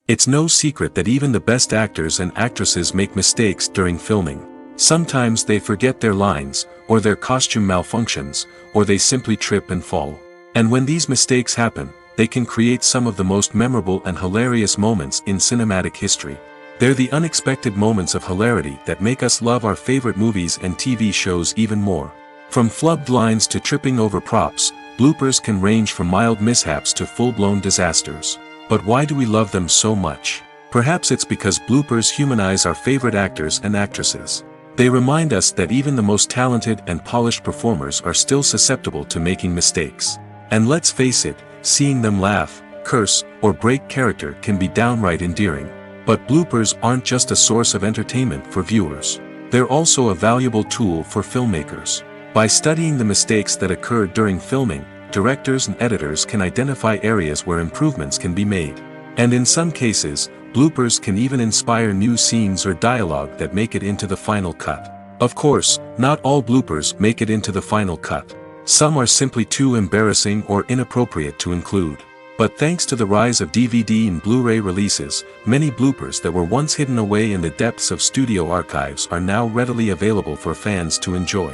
It's no secret that even the best actors and actresses make mistakes during filming. Sometimes they forget their lines, or their costume malfunctions, or they simply trip and fall. And when these mistakes happen, they can create some of the most memorable and hilarious moments in cinematic history. They're the unexpected moments of hilarity that make us love our favorite movies and TV shows even more. From flubbed lines to tripping over props, bloopers can range from mild mishaps to full-blown disasters. But why do we love them so much? Perhaps it's because bloopers humanize our favorite actors and actresses. They remind us that even the most talented and polished performers are still susceptible to making mistakes. And let's face it, seeing them laugh, curse, or break character can be downright endearing. But bloopers aren't just a source of entertainment for viewers. They're also a valuable tool for filmmakers. By studying the mistakes that occurred during filming, directors and editors can identify areas where improvements can be made. And in some cases, bloopers can even inspire new scenes or dialogue that make it into the final cut. Of course, not all bloopers make it into the final cut. Some are simply too embarrassing or inappropriate to include. But thanks to the rise of DVD and Blu-ray releases, many bloopers that were once hidden away in the depths of studio archives are now readily available for fans to enjoy.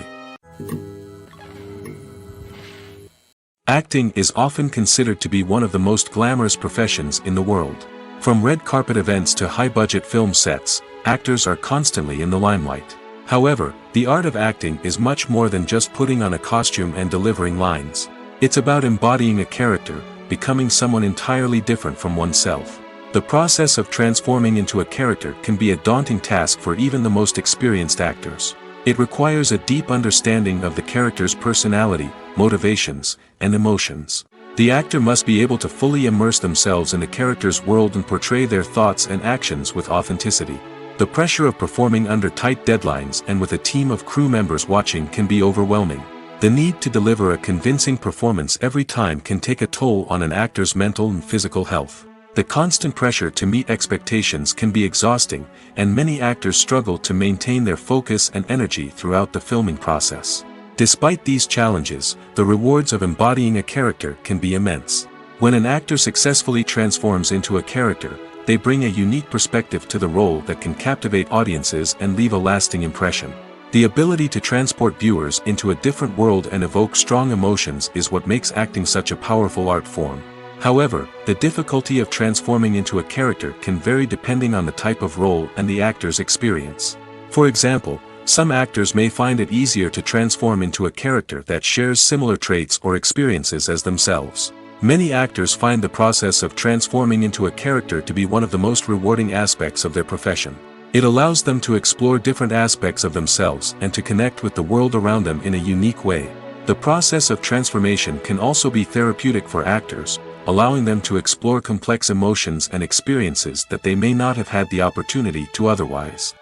Acting is often considered to be one of the most glamorous professions in the world. From red carpet events to high-budget film sets, actors are constantly in the limelight. However, the art of acting is much more than just putting on a costume and delivering lines. It's about embodying a character, becoming someone entirely different from oneself. The process of transforming into a character can be a daunting task for even the most experienced actors. It requires a deep understanding of the character's personality, motivations, and emotions. The actor must be able to fully immerse themselves in the character's world and portray their thoughts and actions with authenticity. The pressure of performing under tight deadlines and with a team of crew members watching can be overwhelming. The need to deliver a convincing performance every time can take a toll on an actor's mental and physical health. The constant pressure to meet expectations can be exhausting, and many actors struggle to maintain their focus and energy throughout the filming process. Despite these challenges, the rewards of embodying a character can be immense. When an actor successfully transforms into a character, they bring a unique perspective to the role that can captivate audiences and leave a lasting impression. The ability to transport viewers into a different world and evoke strong emotions is what makes acting such a powerful art form. However, the difficulty of transforming into a character can vary depending on the type of role and the actor's experience. For example, some actors may find it easier to transform into a character that shares similar traits or experiences as themselves. Many actors find the process of transforming into a character to be one of the most rewarding aspects of their profession. It allows them to explore different aspects of themselves and to connect with the world around them in a unique way. The process of transformation can also be therapeutic for actors, allowing them to explore complex emotions and experiences that they may not have had the opportunity to otherwise.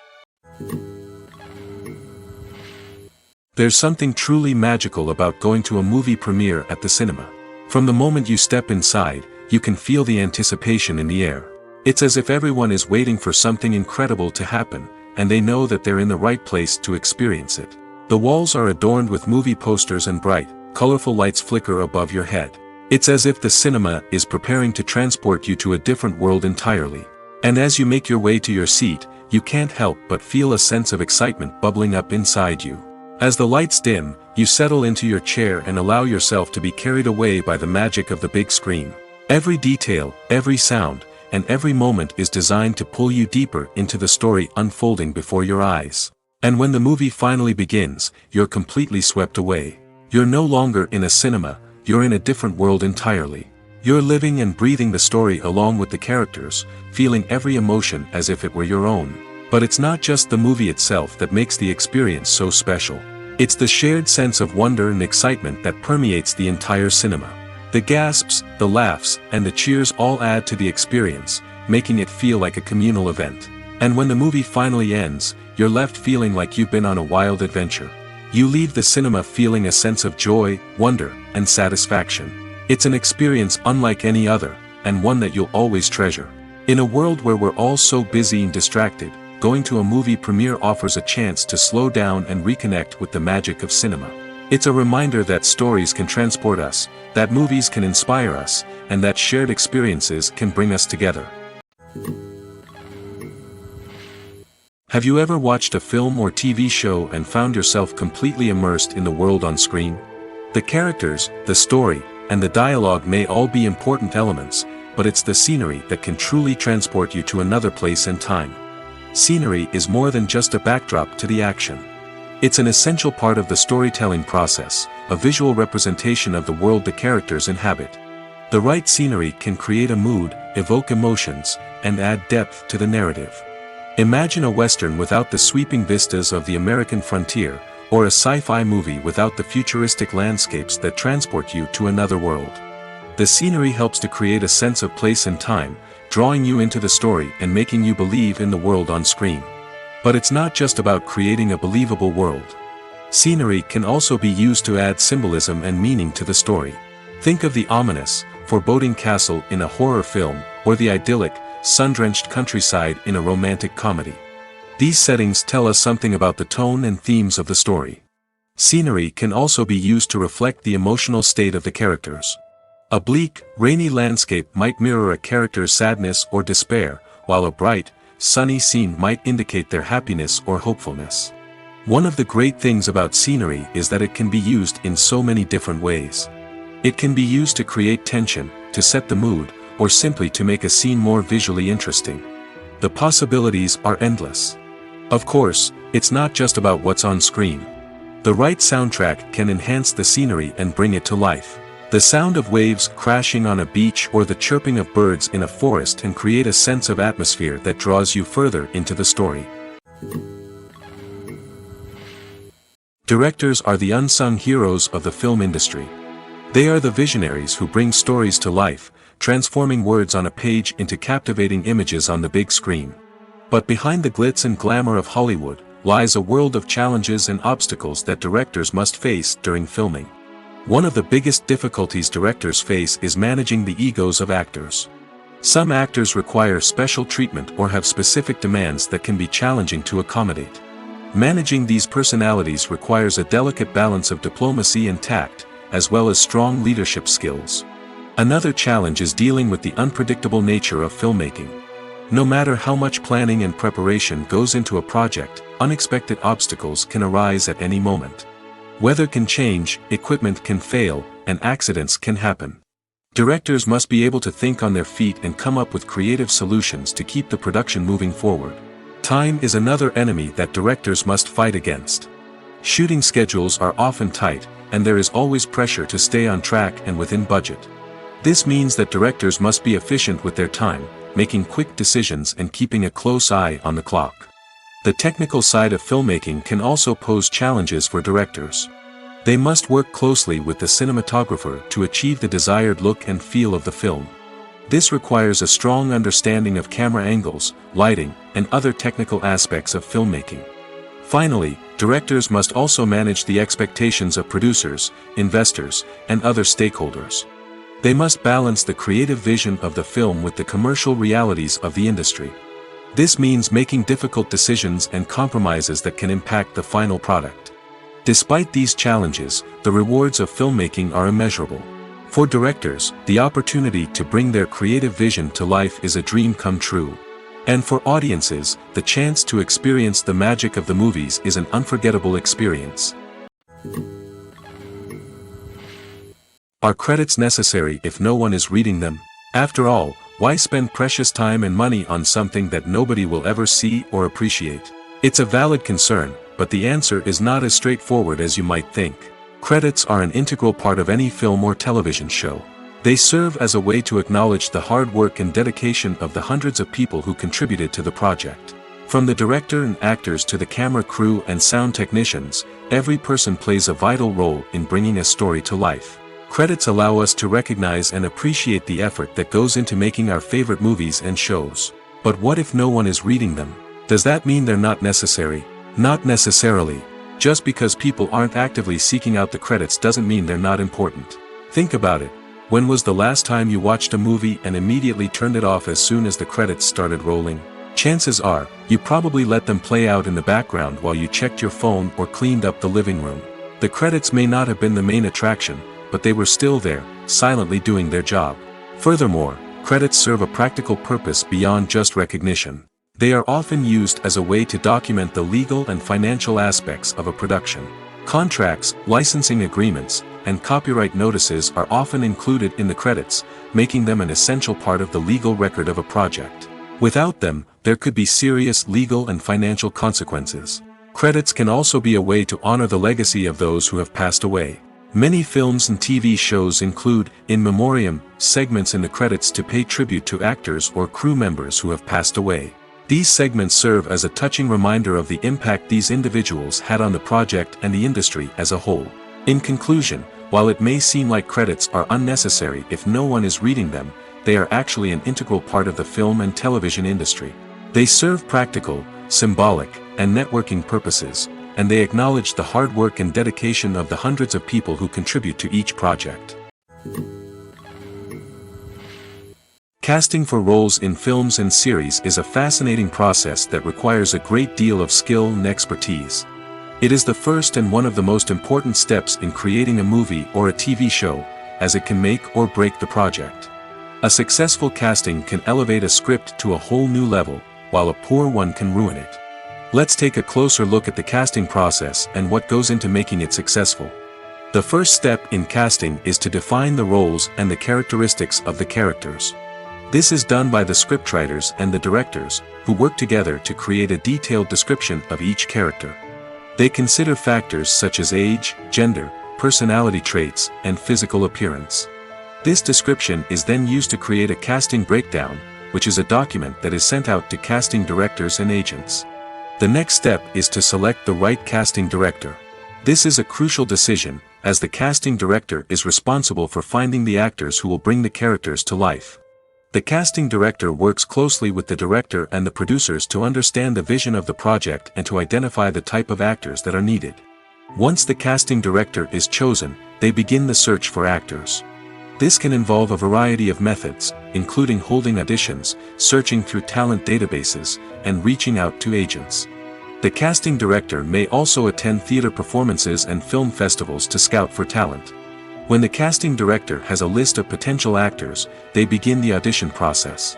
There's something truly magical about going to a movie premiere at the cinema. From the moment you step inside, you can feel the anticipation in the air. It's as if everyone is waiting for something incredible to happen, and they know that they're in the right place to experience it. The walls are adorned with movie posters and bright, colorful lights flicker above your head. It's as if the cinema is preparing to transport you to a different world entirely. And as you make your way to your seat, you can't help but feel a sense of excitement bubbling up inside you. As the lights dim, you settle into your chair and allow yourself to be carried away by the magic of the big screen. Every detail, every sound, and every moment is designed to pull you deeper into the story unfolding before your eyes. And when the movie finally begins, you're completely swept away. You're no longer in a cinema, you're in a different world entirely. You're living and breathing the story along with the characters, feeling every emotion as if it were your own. But it's not just the movie itself that makes the experience so special. It's the shared sense of wonder and excitement that permeates the entire cinema. The gasps, the laughs, and the cheers all add to the experience, making it feel like a communal event. And when the movie finally ends, you're left feeling like you've been on a wild adventure. You leave the cinema feeling a sense of joy, wonder, and satisfaction. It's an experience unlike any other, and one that you'll always treasure. In a world where we're all so busy and distracted, going to a movie premiere offers a chance to slow down and reconnect with the magic of cinema. It's a reminder that stories can transport us, that movies can inspire us, and that shared experiences can bring us together. Have you ever watched a film or TV show and found yourself completely immersed in the world on screen? The characters, the story, and the dialogue may all be important elements, but it's the scenery that can truly transport you to another place and time. Scenery is more than just a backdrop to the action. It's an essential part of the storytelling process, a visual representation of the world the characters inhabit. The right scenery can create a mood, evoke emotions, and add depth to the narrative. Imagine a Western without the sweeping vistas of the American frontier, or a sci-fi movie without the futuristic landscapes that transport you to another world. The scenery helps to create a sense of place and time, drawing you into the story and making you believe in the world on screen. But it's not just about creating a believable world. Scenery can also be used to add symbolism and meaning to the story. Think of the ominous, foreboding castle in a horror film, or the idyllic, sun-drenched countryside in a romantic comedy. These settings tell us something about the tone and themes of the story. Scenery can also be used to reflect the emotional state of the characters. A bleak, rainy landscape might mirror a character's sadness or despair, while a bright, sunny scene might indicate their happiness or hopefulness. One of the great things about scenery is that it can be used in so many different ways. It can be used to create tension, to set the mood, or simply to make a scene more visually interesting. The possibilities are endless. Of course, it's not just about what's on screen. The right soundtrack can enhance the scenery and bring it to life. The sound of waves crashing on a beach or the chirping of birds in a forest can create a sense of atmosphere that draws you further into the story. Directors are the unsung heroes of the film industry. They are the visionaries who bring stories to life, transforming words on a page into captivating images on the big screen. But behind the glitz and glamour of Hollywood lies a world of challenges and obstacles that directors must face during filming. One of the biggest difficulties directors face is managing the egos of actors. Some actors require special treatment or have specific demands that can be challenging to accommodate. Managing these personalities requires a delicate balance of diplomacy and tact, as well as strong leadership skills. Another challenge is dealing with the unpredictable nature of filmmaking. No matter how much planning and preparation goes into a project, unexpected obstacles can arise at any moment. Weather can change, equipment can fail, and accidents can happen. Directors must be able to think on their feet and come up with creative solutions to keep the production moving forward. Time is another enemy that directors must fight against. Shooting schedules are often tight, and there is always pressure to stay on track and within budget. This means that directors must be efficient with their time, making quick decisions and keeping a close eye on the clock. The technical side of filmmaking can also pose challenges for directors. They must work closely with the cinematographer to achieve the desired look and feel of the film. This requires a strong understanding of camera angles, lighting, and other technical aspects of filmmaking. Finally, directors must also manage the expectations of producers, investors, and other stakeholders. They must balance the creative vision of the film with the commercial realities of the industry. This means making difficult decisions and compromises that can impact the final product. Despite these challenges, the rewards of filmmaking are immeasurable. For directors, the opportunity to bring their creative vision to life is a dream come true. And for audiences, the chance to experience the magic of the movies is an unforgettable experience. Are credits necessary if no one is reading them? After all, why spend precious time and money on something that nobody will ever see or appreciate? It's a valid concern, but the answer is not as straightforward as you might think. Credits are an integral part of any film or television show. They serve as a way to acknowledge the hard work and dedication of the hundreds of people who contributed to the project. From the director and actors to the camera crew and sound technicians, every person plays a vital role in bringing a story to life. Credits allow us to recognize and appreciate the effort that goes into making our favorite movies and shows. But what if no one is reading them? Does that mean they're not necessary? Not necessarily. Just because people aren't actively seeking out the credits doesn't mean they're not important. Think about it. When was the last time you watched a movie and immediately turned it off as soon as the credits started rolling? Chances are, you probably let them play out in the background while you checked your phone or cleaned up the living room. The credits may not have been the main attraction, but they were still there, silently doing their job. Furthermore, credits serve a practical purpose beyond just recognition. They are often used as a way to document the legal and financial aspects of a production. Contracts, licensing agreements, and copyright notices are often included in the credits, making them an essential part of the legal record of a project. Without them, there could be serious legal and financial consequences. Credits can also be a way to honor the legacy of those who have passed away. Many films and TV shows include, in memoriam, segments in the credits to pay tribute to actors or crew members who have passed away. These segments serve as a touching reminder of the impact these individuals had on the project and the industry as a whole. In conclusion, while it may seem like credits are unnecessary if no one is reading them, they are actually an integral part of the film and television industry. They serve practical, symbolic, and networking purposes, and they acknowledge the hard work and dedication of the hundreds of people who contribute to each project. Casting for roles in films and series is a fascinating process that requires a great deal of skill and expertise. It is the first and one of the most important steps in creating a movie or a TV show, as it can make or break the project. A successful casting can elevate a script to a whole new level, while a poor one can ruin it. Let's take a closer look at the casting process and what goes into making it successful. The first step in casting is to define the roles and the characteristics of the characters. This is done by the scriptwriters and the directors, who work together to create a detailed description of each character. They consider factors such as age, gender, personality traits, and physical appearance. This description is then used to create a casting breakdown, which is a document that is sent out to casting directors and agents. The next step is to select the right casting director. This is a crucial decision, as the casting director is responsible for finding the actors who will bring the characters to life. The casting director works closely with the director and the producers to understand the vision of the project and to identify the type of actors that are needed. Once the casting director is chosen, they begin the search for actors. This can involve a variety of methods, including holding auditions, searching through talent databases, and reaching out to agents. The casting director may also attend theater performances and film festivals to scout for talent. When the casting director has a list of potential actors, they begin the audition process.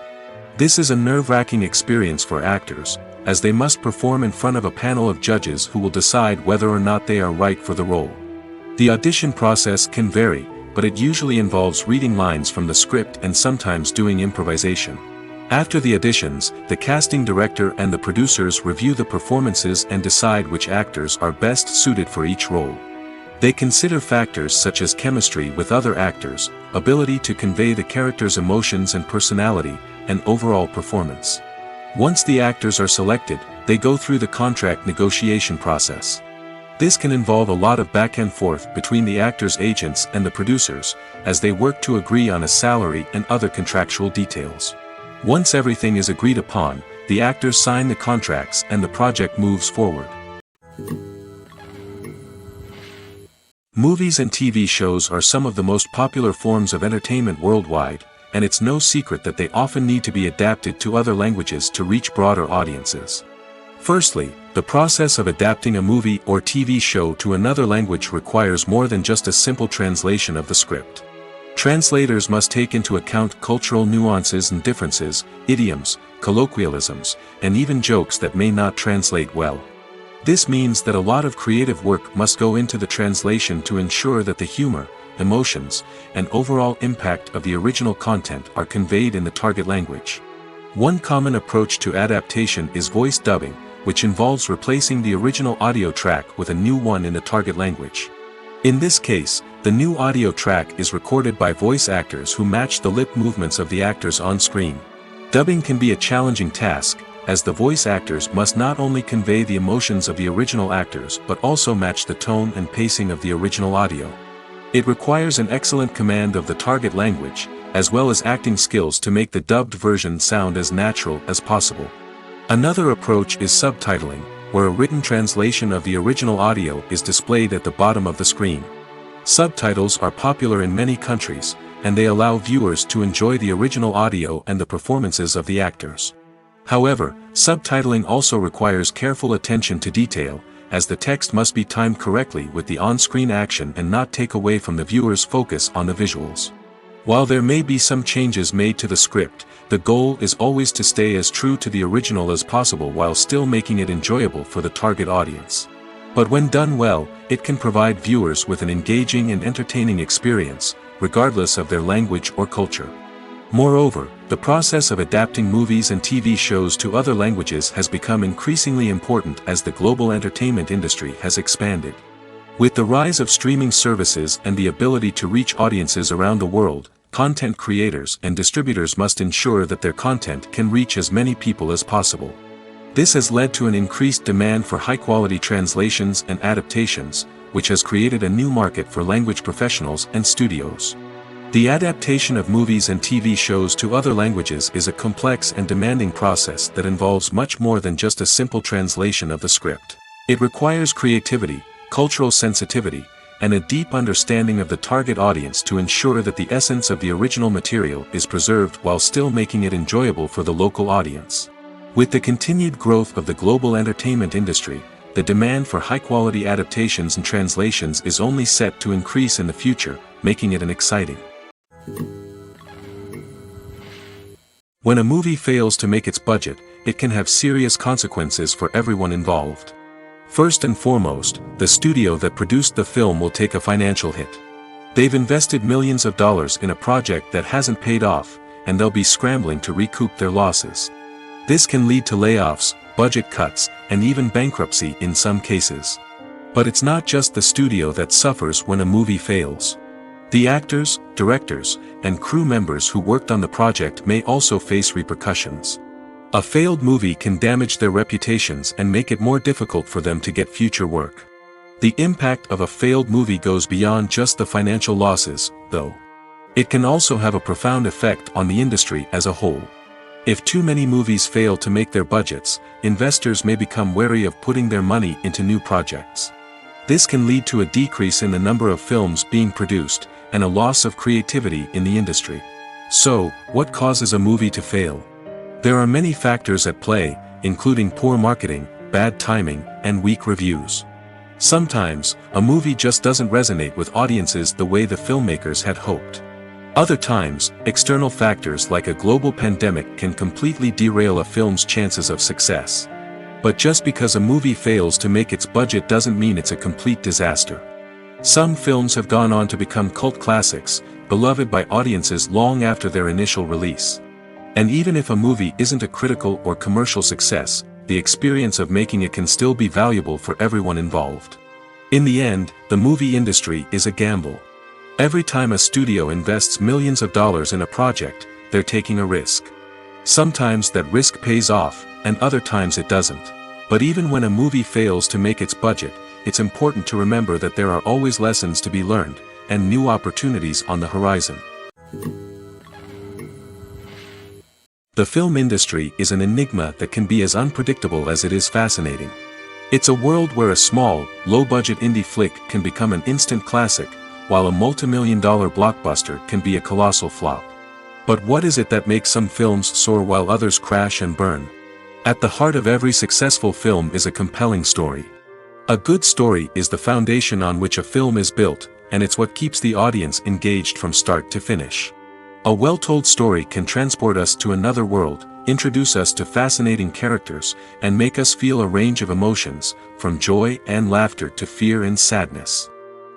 This is a nerve-wracking experience for actors, as they must perform in front of a panel of judges who will decide whether or not they are right for the role. The audition process can vary, but it usually involves reading lines from the script and sometimes doing improvisation. After the auditions, the casting director and the producers review the performances and decide which actors are best suited for each role. They consider factors such as chemistry with other actors, ability to convey the character's emotions and personality, and overall performance. Once the actors are selected, they go through the contract negotiation process. This can involve a lot of back and forth between the actors' agents and the producers, as they work to agree on a salary and other contractual details. Once everything is agreed upon, the actors sign the contracts and the project moves forward. Movies and TV shows are some of the most popular forms of entertainment worldwide, and it's no secret that they often need to be adapted to other languages to reach broader audiences. Firstly, the process of adapting a movie or TV show to another language requires more than just a simple translation of the script. Translators must take into account cultural nuances and differences, idioms, colloquialisms, and even jokes that may not translate well. This means that a lot of creative work must go into the translation to ensure that the humor, emotions, and overall impact of the original content are conveyed in the target language. One common approach to adaptation is voice dubbing, which involves replacing the original audio track with a new one in the target language. In this case, the new audio track is recorded by voice actors who match the lip movements of the actors on screen. Dubbing can be a challenging task, as the voice actors must not only convey the emotions of the original actors but also match the tone and pacing of the original audio. It requires an excellent command of the target language, as well as acting skills to make the dubbed version sound as natural as possible. Another approach is subtitling, where a written translation of the original audio is displayed at the bottom of the screen. Subtitles are popular in many countries, and they allow viewers to enjoy the original audio and the performances of the actors. However, subtitling also requires careful attention to detail, as the text must be timed correctly with the on-screen action and not take away from the viewer's focus on the visuals. While there may be some changes made to the script, the goal is always to stay as true to the original as possible while still making it enjoyable for the target audience. But when done well, it can provide viewers with an engaging and entertaining experience, regardless of their language or culture. Moreover, the process of adapting movies and TV shows to other languages has become increasingly important as the global entertainment industry has expanded. With the rise of streaming services and the ability to reach audiences around the world, content creators and distributors must ensure that their content can reach as many people as possible. This has led to an increased demand for high-quality translations and adaptations, which has created a new market for language professionals and studios. The adaptation of movies and TV shows to other languages is a complex and demanding process that involves much more than just a simple translation of the script. It requires creativity, cultural sensitivity, and a deep understanding of the target audience to ensure that the essence of the original material is preserved while still making it enjoyable for the local audience. With the continued growth of the global entertainment industry, the demand for high-quality adaptations and translations is only set to increase in the future, making it an exciting. When a movie fails to make its budget, it can have serious consequences for everyone involved. First and foremost, the studio that produced the film will take a financial hit. They've invested millions of dollars in a project that hasn't paid off, and they'll be scrambling to recoup their losses. This can lead to layoffs, budget cuts, and even bankruptcy in some cases. But it's not just the studio that suffers when a movie fails. The actors, directors, and crew members who worked on the project may also face repercussions. A failed movie can damage their reputations and make it more difficult for them to get future work. The impact of a failed movie goes beyond just the financial losses, though. It can also have a profound effect on the industry as a whole. If too many movies fail to make their budgets, investors may become wary of putting their money into new projects. This can lead to a decrease in the number of films being produced, and a loss of creativity in the industry. So, what causes a movie to fail? There are many factors at play, including poor marketing, bad timing, and weak reviews. Sometimes, a movie just doesn't resonate with audiences the way the filmmakers had hoped. Other times, external factors like a global pandemic can completely derail a film's chances of success. But just because a movie fails to make its budget doesn't mean it's a complete disaster. Some films have gone on to become cult classics, beloved by audiences long after their initial release. And even if a movie isn't a critical or commercial success, the experience of making it can still be valuable for everyone involved. In the end, the movie industry is a gamble. Every time a studio invests millions of dollars in a project, they're taking a risk. Sometimes that risk pays off, and other times it doesn't. But even when a movie fails to make its budget, it's important to remember that there are always lessons to be learned, and new opportunities on the horizon. The film industry is an enigma that can be as unpredictable as it is fascinating. It's a world where a small, low-budget indie flick can become an instant classic, while a multi-million-dollar blockbuster can be a colossal flop. But what is it that makes some films soar while others crash and burn? At the heart of every successful film is a compelling story. A good story is the foundation on which a film is built, and it's what keeps the audience engaged from start to finish. A well-told story can transport us to another world, introduce us to fascinating characters, and make us feel a range of emotions, from joy and laughter to fear and sadness.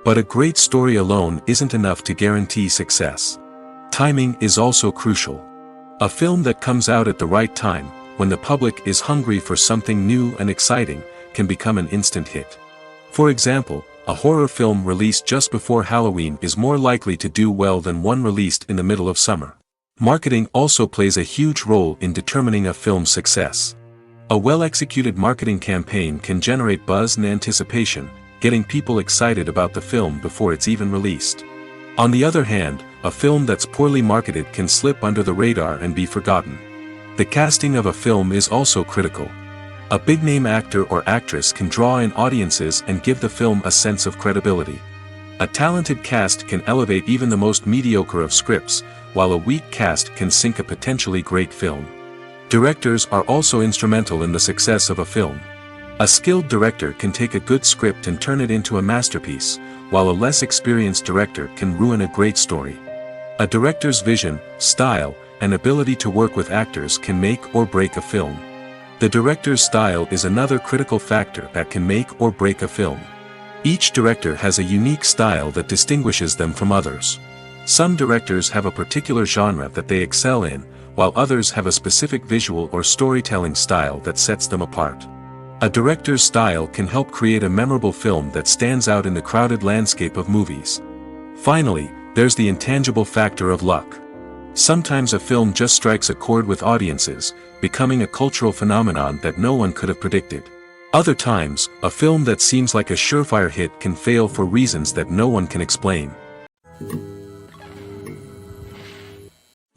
But a great story alone isn't enough to guarantee success. Timing is also crucial. A film that comes out at the right time, when the public is hungry for something new and exciting, can become an instant hit. For example, a horror film released just before Halloween is more likely to do well than one released in the middle of summer. Marketing also plays a huge role in determining a film's success. A well-executed marketing campaign can generate buzz and anticipation, getting people excited about the film before it's even released. On the other hand, a film that's poorly marketed can slip under the radar and be forgotten. The casting of a film is also critical. A big-name actor or actress can draw in audiences and give the film a sense of credibility. A talented cast can elevate even the most mediocre of scripts, while a weak cast can sink a potentially great film. Directors are also instrumental in the success of a film. A skilled director can take a good script and turn it into a masterpiece, while a less experienced director can ruin a great story. A director's vision, style, and ability to work with actors can make or break a film. The director's style is another critical factor that can make or break a film. Each director has a unique style that distinguishes them from others. Some directors have a particular genre that they excel in, while others have a specific visual or storytelling style that sets them apart. A director's style can help create a memorable film that stands out in the crowded landscape of movies. Finally, there's the intangible factor of luck. Sometimes a film just strikes a chord with audiences, becoming a cultural phenomenon that no one could have predicted. Other times, a film that seems like a surefire hit can fail for reasons that no one can explain.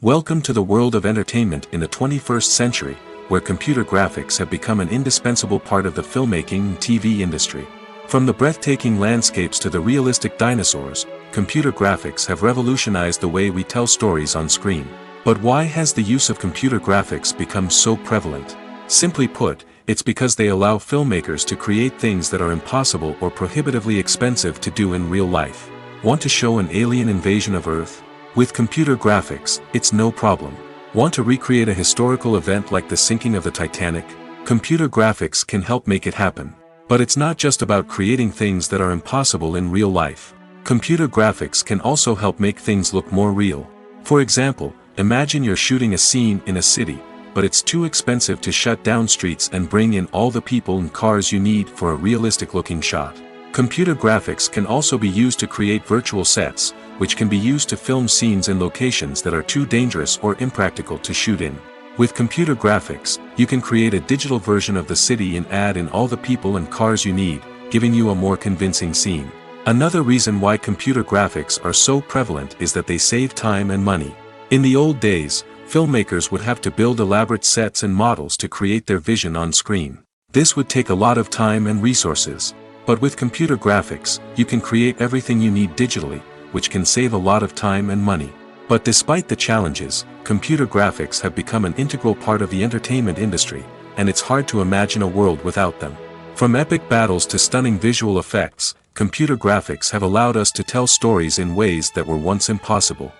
Welcome to the world of entertainment in the 21st century, where computer graphics have become an indispensable part of the filmmaking and TV industry. From the breathtaking landscapes to the realistic dinosaurs, computer graphics have revolutionized the way we tell stories on screen. But why has the use of computer graphics become so prevalent? Simply put, it's because they allow filmmakers to create things that are impossible or prohibitively expensive to do in real life. Want to show an alien invasion of Earth? With computer graphics, it's no problem. Want to recreate a historical event like the sinking of the Titanic? Computer graphics can help make it happen. But it's not just about creating things that are impossible in real life. Computer graphics can also help make things look more real. For example, imagine you're shooting a scene in a city, but it's too expensive to shut down streets and bring in all the people and cars you need for a realistic-looking shot. Computer graphics can also be used to create virtual sets, which can be used to film scenes in locations that are too dangerous or impractical to shoot in. With computer graphics, you can create a digital version of the city and add in all the people and cars you need, giving you a more convincing scene. Another reason why computer graphics are so prevalent is that they save time and money. In the old days, filmmakers would have to build elaborate sets and models to create their vision on screen. This would take a lot of time and resources. But with computer graphics, you can create everything you need digitally, which can save a lot of time and money. But despite the challenges, computer graphics have become an integral part of the entertainment industry, and it's hard to imagine a world without them. From epic battles to stunning visual effects, computer graphics have allowed us to tell stories in ways that were once impossible.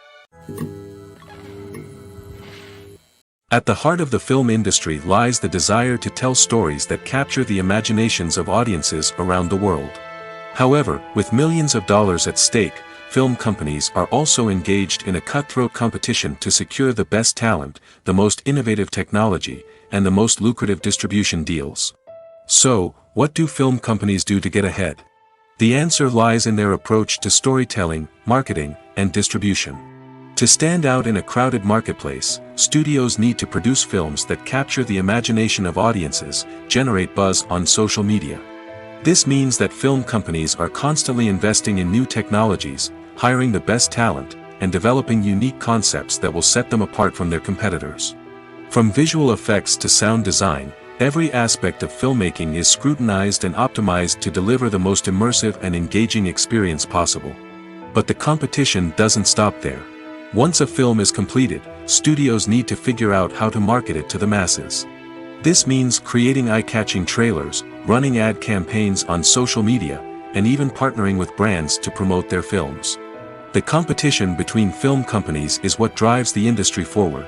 At the heart of the film industry lies the desire to tell stories that capture the imaginations of audiences around the world. However, with millions of dollars at stake, film companies are also engaged in a cutthroat competition to secure the best talent, the most innovative technology, and the most lucrative distribution deals. So, what do film companies do to get ahead? The answer lies in their approach to storytelling, marketing, and distribution. To stand out in a crowded marketplace, studios need to produce films that capture the imagination of audiences, generate buzz on social media. This means that film companies are constantly investing in new technologies, hiring the best talent, and developing unique concepts that will set them apart from their competitors. From visual effects to sound design, every aspect of filmmaking is scrutinized and optimized to deliver the most immersive and engaging experience possible. But the competition doesn't stop there. Once a film is completed, studios need to figure out how to market it to the masses. This means creating eye-catching trailers, running ad campaigns on social media, and even partnering with brands to promote their films. The competition between film companies is what drives the industry forward.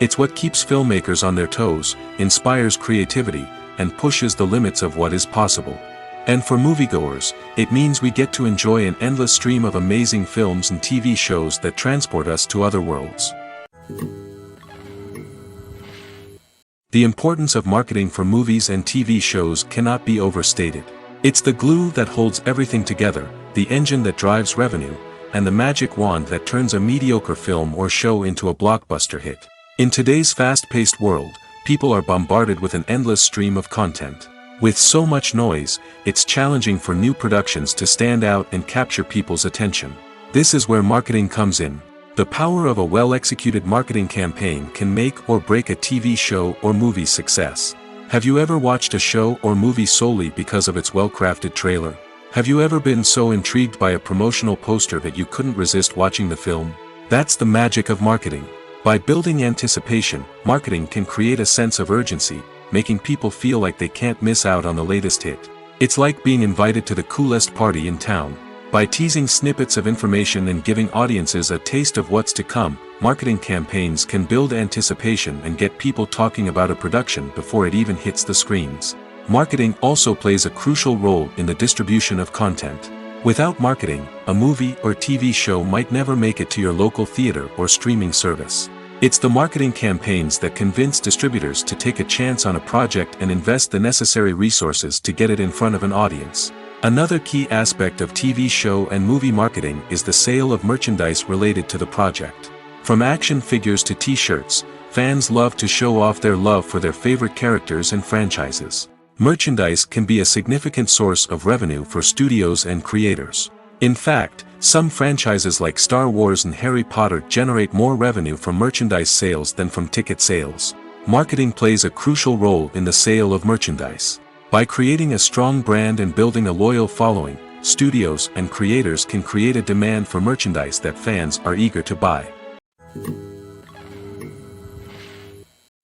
It's what keeps filmmakers on their toes, inspires creativity, and pushes the limits of what is possible. And for moviegoers, it means we get to enjoy an endless stream of amazing films and TV shows that transport us to other worlds. The importance of marketing for movies and TV shows cannot be overstated. It's the glue that holds everything together, the engine that drives revenue, and the magic wand that turns a mediocre film or show into a blockbuster hit. In today's fast-paced world, people are bombarded with an endless stream of content. With so much noise, it's challenging for new productions to stand out and capture people's attention. This is where marketing comes in. The power of a well-executed marketing campaign can make or break a TV show or movie's success. Have you ever watched a show or movie solely because of its well-crafted trailer? Have you ever been so intrigued by a promotional poster that you couldn't resist watching the film? That's the magic of marketing. By building anticipation, marketing can create a sense of urgency, making people feel like they can't miss out on the latest hit. It's like being invited to the coolest party in town. By teasing snippets of information and giving audiences a taste of what's to come, marketing campaigns can build anticipation and get people talking about a production before it even hits the screens. Marketing also plays a crucial role in the distribution of content. Without marketing, a movie or TV show might never make it to your local theater or streaming service. It's the marketing campaigns that convince distributors to take a chance on a project and invest the necessary resources to get it in front of an audience. Another key aspect of TV show and movie marketing is the sale of merchandise related to the project. From action figures to t-shirts, fans love to show off their love for their favorite characters and franchises. Merchandise can be a significant source of revenue for studios and creators. In fact, some franchises like Star Wars and Harry Potter generate more revenue from merchandise sales than from ticket sales. Marketing plays a crucial role in the sale of merchandise. By creating a strong brand and building a loyal following, studios and creators can create a demand for merchandise that fans are eager to buy.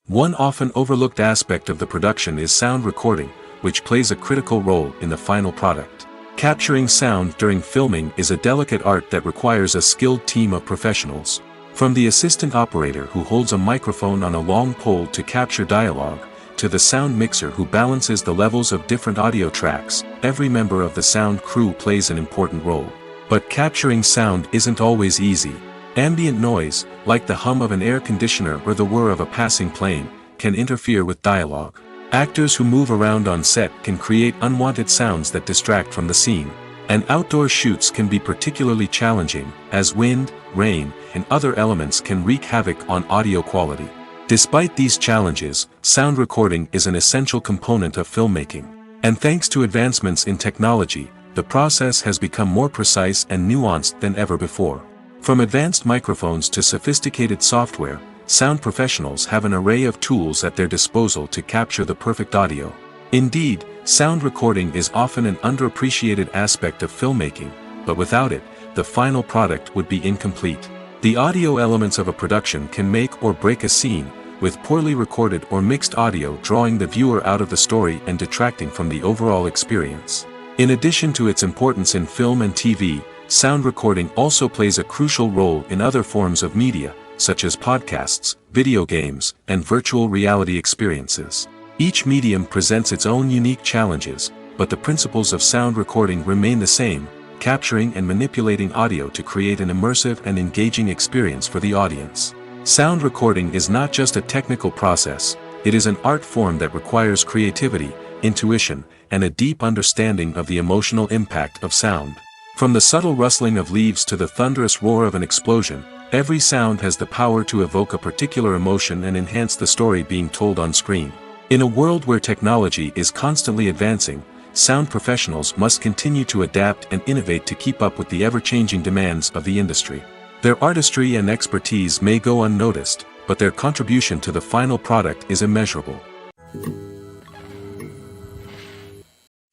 One often overlooked aspect of the production is sound recording, which plays a critical role in the final product. Capturing sound during filming is a delicate art that requires a skilled team of professionals. From the assistant operator who holds a microphone on a long pole to capture dialogue, to the sound mixer who balances the levels of different audio tracks, every member of the sound crew plays an important role. But capturing sound isn't always easy. Ambient noise, like the hum of an air conditioner or the whir of a passing plane, can interfere with dialogue. Actors who move around on set can create unwanted sounds that distract from the scene. And outdoor shoots can be particularly challenging, as wind, rain, and other elements can wreak havoc on audio quality. Despite these challenges, sound recording is an essential component of filmmaking. And thanks to advancements in technology, the process has become more precise and nuanced than ever before. From advanced microphones to sophisticated software, sound professionals have an array of tools at their disposal to capture the perfect audio. Indeed, sound recording is often an underappreciated aspect of filmmaking, but without it, the final product would be incomplete. The audio elements of a production can make or break a scene, with poorly recorded or mixed audio drawing the viewer out of the story and detracting from the overall experience. In addition to its importance in film and TV, sound recording also plays a crucial role in other forms of media, such as podcasts, video games, and virtual reality experiences. Each medium presents its own unique challenges, but the principles of sound recording remain the same, capturing and manipulating audio to create an immersive and engaging experience for the audience. Sound recording is not just a technical process, it is an art form that requires creativity, intuition, and a deep understanding of the emotional impact of sound. From the subtle rustling of leaves to the thunderous roar of an explosion, every sound has the power to evoke a particular emotion and enhance the story being told on screen. In a world where technology is constantly advancing, sound professionals must continue to adapt and innovate to keep up with the ever-changing demands of the industry. Their artistry and expertise may go unnoticed, but their contribution to the final product is immeasurable.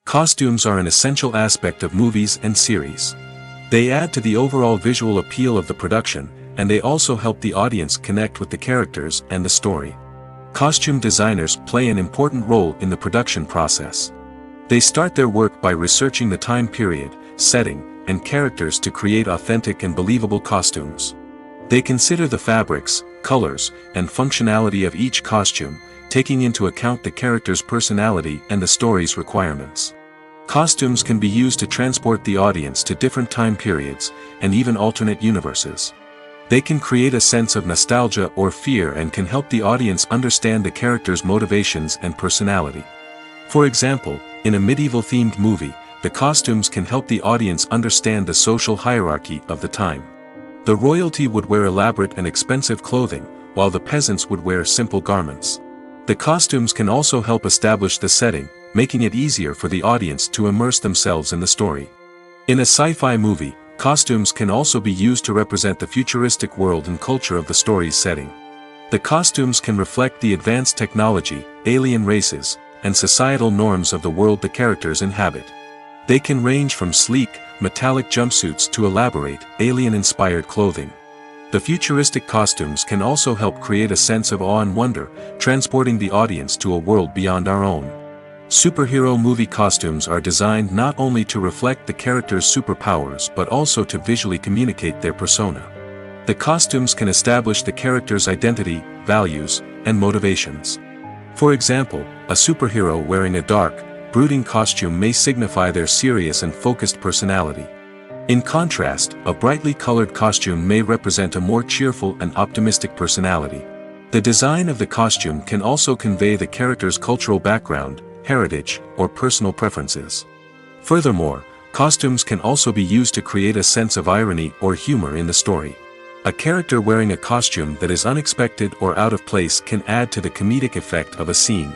Costumes are an essential aspect of movies and series. They add to the overall visual appeal of the production, and they also help the audience connect with the characters and the story. Costume designers play an important role in the production process. They start their work by researching the time period, setting, and characters to create authentic and believable costumes. They consider the fabrics, colors, and functionality of each costume, taking into account the character's personality and the story's requirements. Costumes can be used to transport the audience to different time periods, and even alternate universes. They can create a sense of nostalgia or fear and can help the audience understand the character's motivations and personality. For example, in a medieval-themed movie, the costumes can help the audience understand the social hierarchy of the time. The royalty would wear elaborate and expensive clothing, while the peasants would wear simple garments. The costumes can also help establish the setting, making it easier for the audience to immerse themselves in the story. In a sci-fi movie, costumes can also be used to represent the futuristic world and culture of the story's setting. The costumes can reflect the advanced technology, alien races, and societal norms of the world the characters inhabit. They can range from sleek, metallic jumpsuits to elaborate, alien-inspired clothing. The futuristic costumes can also help create a sense of awe and wonder, transporting the audience to a world beyond our own. Superhero movie costumes are designed not only to reflect the character's superpowers but also to visually communicate their persona. The costumes can establish the character's identity, values, and motivations. For example, a superhero wearing a dark, brooding costume may signify their serious and focused personality. In contrast, a brightly colored costume may represent a more cheerful and optimistic personality. The design of the costume can also convey the character's cultural background, heritage, or personal preferences. Furthermore, costumes can also be used to create a sense of irony or humor in the story. A character wearing a costume that is unexpected or out of place can add to the comedic effect of a scene.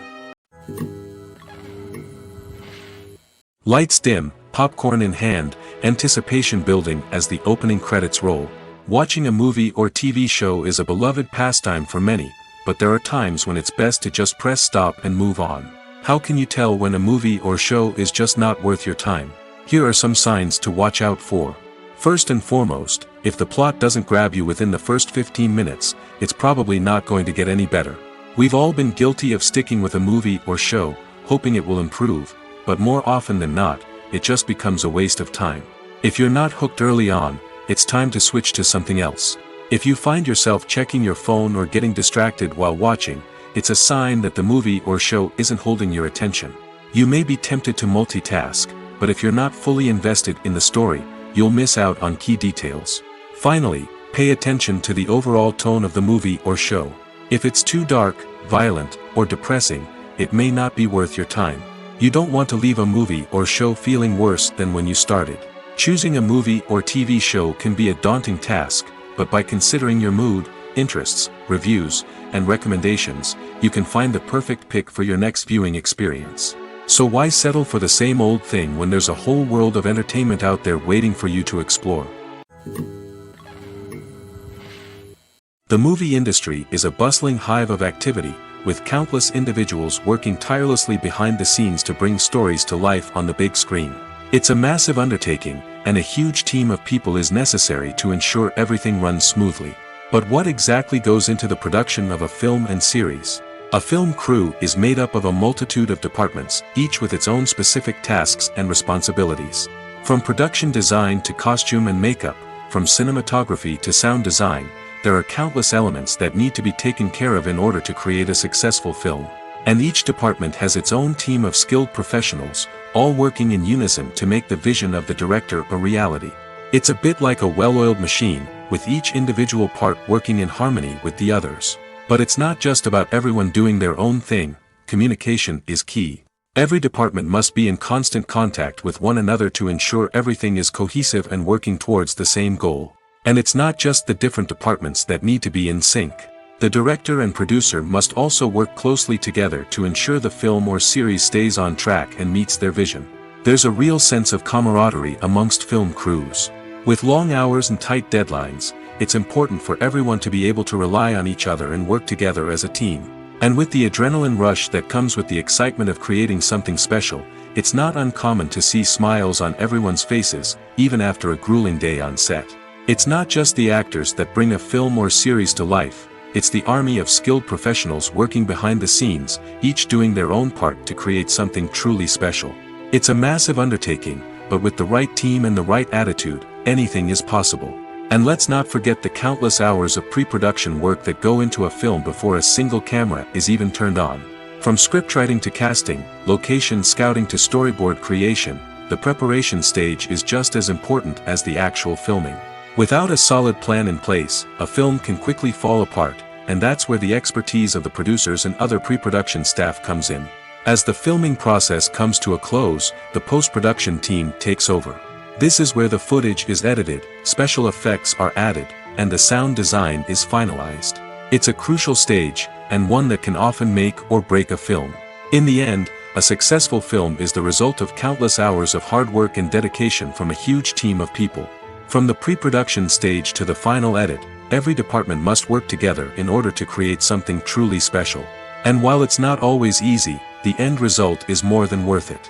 Lights dim, popcorn in hand, anticipation building as the opening credits roll. Watching a movie or TV show is a beloved pastime for many, but there are times when it's best to just press stop and move on. How can you tell when a movie or show is just not worth your time? Here are some signs to watch out for. First and foremost, if the plot doesn't grab you within the first 15 minutes, it's probably not going to get any better. We've all been guilty of sticking with a movie or show, hoping it will improve, but more often than not, it just becomes a waste of time. If you're not hooked early on, it's time to switch to something else. If you find yourself checking your phone or getting distracted while watching, it's a sign that the movie or show isn't holding your attention. You may be tempted to multitask, but if you're not fully invested in the story, you'll miss out on key details. Finally, pay attention to the overall tone of the movie or show. If it's too dark, violent, or depressing, it may not be worth your time. You don't want to leave a movie or show feeling worse than when you started. Choosing a movie or TV show can be a daunting task, but by considering your mood, interests, reviews, and recommendations, you can find the perfect pick for your next viewing experience. So why settle for the same old thing when there's a whole world of entertainment out there waiting for you to explore? The movie industry is a bustling hive of activity, with countless individuals working tirelessly behind the scenes to bring stories to life on the big screen. It's a massive undertaking, and a huge team of people is necessary to ensure everything runs smoothly. But what exactly goes into the production of a film and series? A film crew is made up of a multitude of departments, each with its own specific tasks and responsibilities. From production design to costume and makeup, from cinematography to sound design, there are countless elements that need to be taken care of in order to create a successful film. And each department has its own team of skilled professionals, all working in unison to make the vision of the director a reality. It's a bit like a well-oiled machine, with each individual part working in harmony with the others. But it's not just about everyone doing their own thing. Communication is key. Every department must be in constant contact with one another to ensure everything is cohesive and working towards the same goal. And it's not just the different departments that need to be in sync. The director and producer must also work closely together to ensure the film or series stays on track and meets their vision. There's a real sense of camaraderie amongst film crews. With long hours and tight deadlines, it's important for everyone to be able to rely on each other and work together as a team. And with the adrenaline rush that comes with the excitement of creating something special, it's not uncommon to see smiles on everyone's faces, even after a grueling day on set. It's not just the actors that bring a film or series to life, it's the army of skilled professionals working behind the scenes, each doing their own part to create something truly special. It's a massive undertaking, but with the right team and the right attitude, anything is possible. And let's not forget the countless hours of pre-production work that go into a film before a single camera is even turned on. From scriptwriting to casting, location scouting to storyboard creation, the preparation stage is just as important as the actual filming. Without a solid plan in place, a film can quickly fall apart, and that's where the expertise of the producers and other pre-production staff comes in. As the filming process comes to a close, the post-production team takes over. This is where the footage is edited, special effects are added, and the sound design is finalized. It's a crucial stage, and one that can often make or break a film. In the end, a successful film is the result of countless hours of hard work and dedication from a huge team of people. From the pre-production stage to the final edit, every department must work together in order to create something truly special. And while it's not always easy, the end result is more than worth it.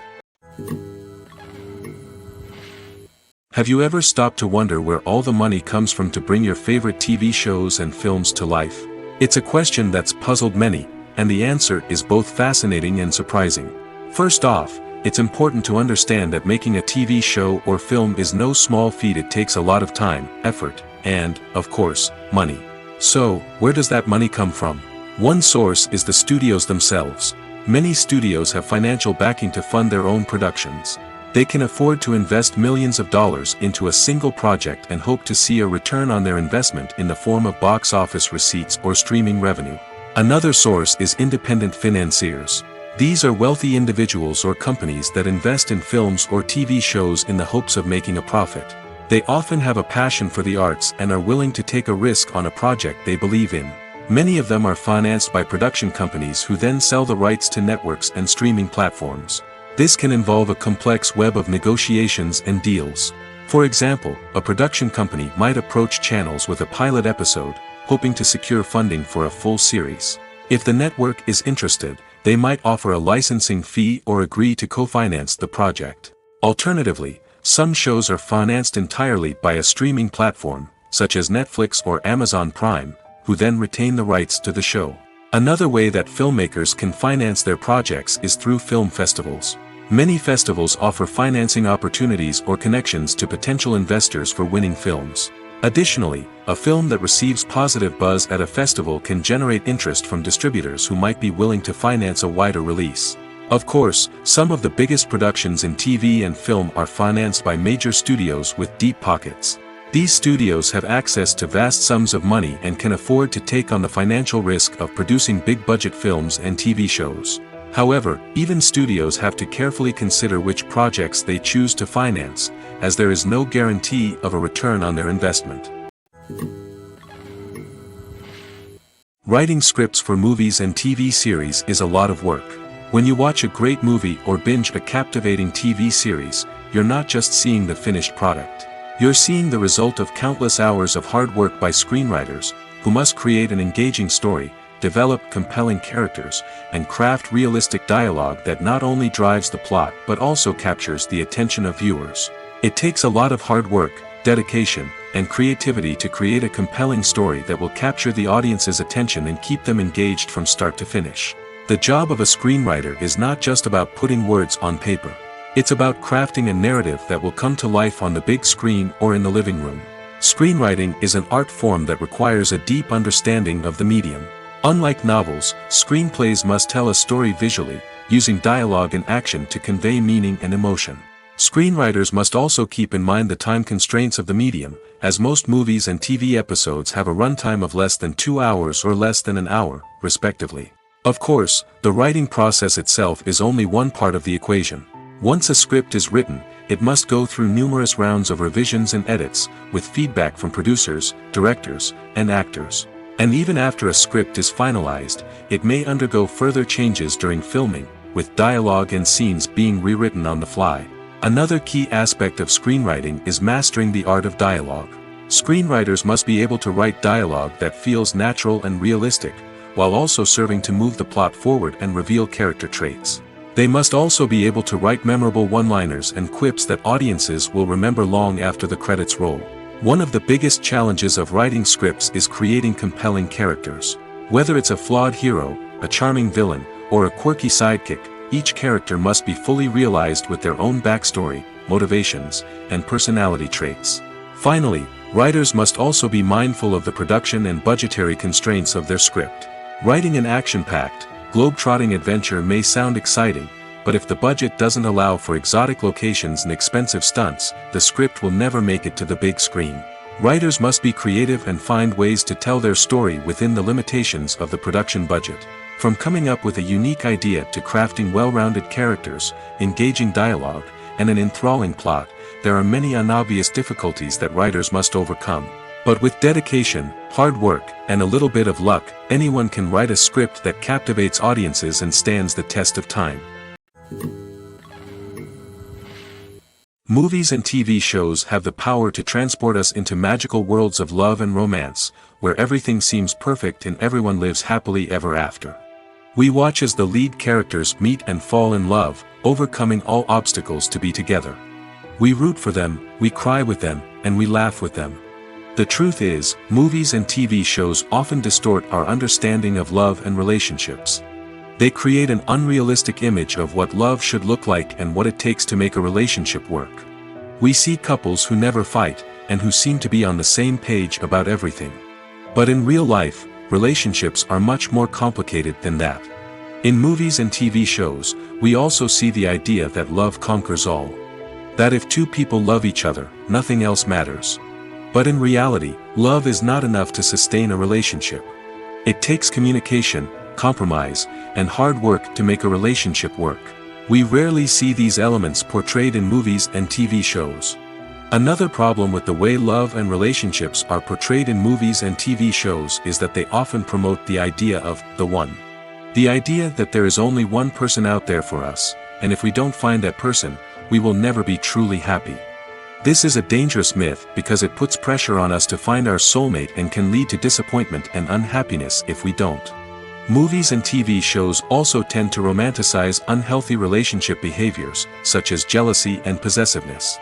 Have you ever stopped to wonder where all the money comes from to bring your favorite TV shows and films to life? It's a question that's puzzled many, and the answer is both fascinating and surprising. First off, it's important to understand that making a TV show or film is no small feat. It takes a lot of time, effort, and, of course, money. So, where does that money come from? One source is the studios themselves. Many studios have financial backing to fund their own productions. They can afford to invest millions of dollars into a single project and hope to see a return on their investment in the form of box office receipts or streaming revenue. Another source is independent financiers. These are wealthy individuals or companies that invest in films or TV shows in the hopes of making a profit. They often have a passion for the arts and are willing to take a risk on a project they believe in. Many of them are financed by production companies who then sell the rights to networks and streaming platforms. This can involve a complex web of negotiations and deals. For example, a production company might approach channels with a pilot episode, hoping to secure funding for a full series. If the network is interested, they might offer a licensing fee or agree to co-finance the project. Alternatively, some shows are financed entirely by a streaming platform, such as Netflix or Amazon Prime, who then retain the rights to the show. Another way that filmmakers can finance their projects is through film festivals. Many festivals offer financing opportunities or connections to potential investors for winning films. Additionally, a film that receives positive buzz at a festival can generate interest from distributors who might be willing to finance a wider release. Of course, some of the biggest productions in TV and film are financed by major studios with deep pockets. These studios have access to vast sums of money and can afford to take on the financial risk of producing big-budget films and TV shows. However, even studios have to carefully consider which projects they choose to finance, as there is no guarantee of a return on their investment. Writing scripts for movies and TV series is a lot of work. When you watch a great movie or binge a captivating TV series, you're not just seeing the finished product. You're seeing the result of countless hours of hard work by screenwriters, who must create an engaging story, develop compelling characters, and craft realistic dialogue that not only drives the plot but also captures the attention of viewers. It takes a lot of hard work, dedication, and creativity to create a compelling story that will capture the audience's attention and keep them engaged from start to finish. The job of a screenwriter is not just about putting words on paper. It's about crafting a narrative that will come to life on the big screen or in the living room. Screenwriting is an art form that requires a deep understanding of the medium. Unlike novels, screenplays must tell a story visually, using dialogue and action to convey meaning and emotion. Screenwriters must also keep in mind the time constraints of the medium, as most movies and TV episodes have a runtime of less than 2 hours or less than an hour, respectively. Of course, the writing process itself is only one part of the equation. Once a script is written, it must go through numerous rounds of revisions and edits, with feedback from producers, directors, and actors. And even after a script is finalized, it may undergo further changes during filming, with dialogue and scenes being rewritten on the fly. Another key aspect of screenwriting is mastering the art of dialogue. Screenwriters must be able to write dialogue that feels natural and realistic, while also serving to move the plot forward and reveal character traits. They must also be able to write memorable one-liners and quips that audiences will remember long after the credits roll. One of the biggest challenges of writing scripts is creating compelling characters. Whether it's a flawed hero, a charming villain, or a quirky sidekick, each character must be fully realized with their own backstory, motivations, and personality traits. Finally, writers must also be mindful of the production and budgetary constraints of their script. Writing an action-packed, globe-trotting adventure may sound exciting, but if the budget doesn't allow for exotic locations and expensive stunts, the script will never make it to the big screen. Writers must be creative and find ways to tell their story within the limitations of the production budget. From coming up with a unique idea to crafting well-rounded characters, engaging dialogue, and an enthralling plot, there are many unobvious difficulties that writers must overcome. But with dedication, hard work, and a little bit of luck, anyone can write a script that captivates audiences and stands the test of time. Movies and TV shows have the power to transport us into magical worlds of love and romance, where everything seems perfect and everyone lives happily ever after. We watch as the lead characters meet and fall in love, overcoming all obstacles to be together. We root for them, we cry with them, and we laugh with them. The truth is, movies and TV shows often distort our understanding of love and relationships. They create an unrealistic image of what love should look like and what it takes to make a relationship work. We see couples who never fight, and who seem to be on the same page about everything. But in real life, relationships are much more complicated than that. In movies and TV shows, we also see the idea that love conquers all. That if two people love each other, nothing else matters. But in reality, love is not enough to sustain a relationship. It takes communication, compromise, and hard work to make a relationship work. We rarely see these elements portrayed in movies and TV shows. Another problem with the way love and relationships are portrayed in movies and TV shows is that they often promote the idea of the one. The idea that there is only one person out there for us, and if we don't find that person, we will never be truly happy. This is a dangerous myth because it puts pressure on us to find our soulmate and can lead to disappointment and unhappiness if we don't. Movies and TV shows also tend to romanticize unhealthy relationship behaviors, such as jealousy and possessiveness.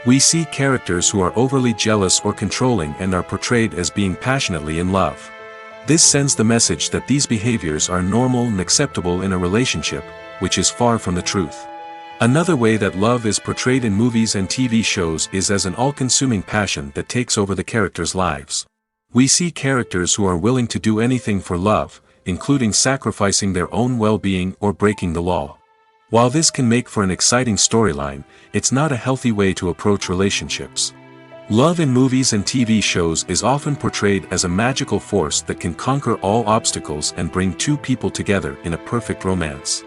We see characters who are overly jealous or controlling and are portrayed as being passionately in love. This sends the message that these behaviors are normal and acceptable in a relationship, which is far from the truth. Another way that love is portrayed in movies and TV shows is as an all-consuming passion that takes over the characters' lives. We see characters who are willing to do anything for love, including sacrificing their own well-being or breaking the law. While this can make for an exciting storyline, it's not a healthy way to approach relationships. Love in movies and TV shows is often portrayed as a magical force that can conquer all obstacles and bring two people together in a perfect romance.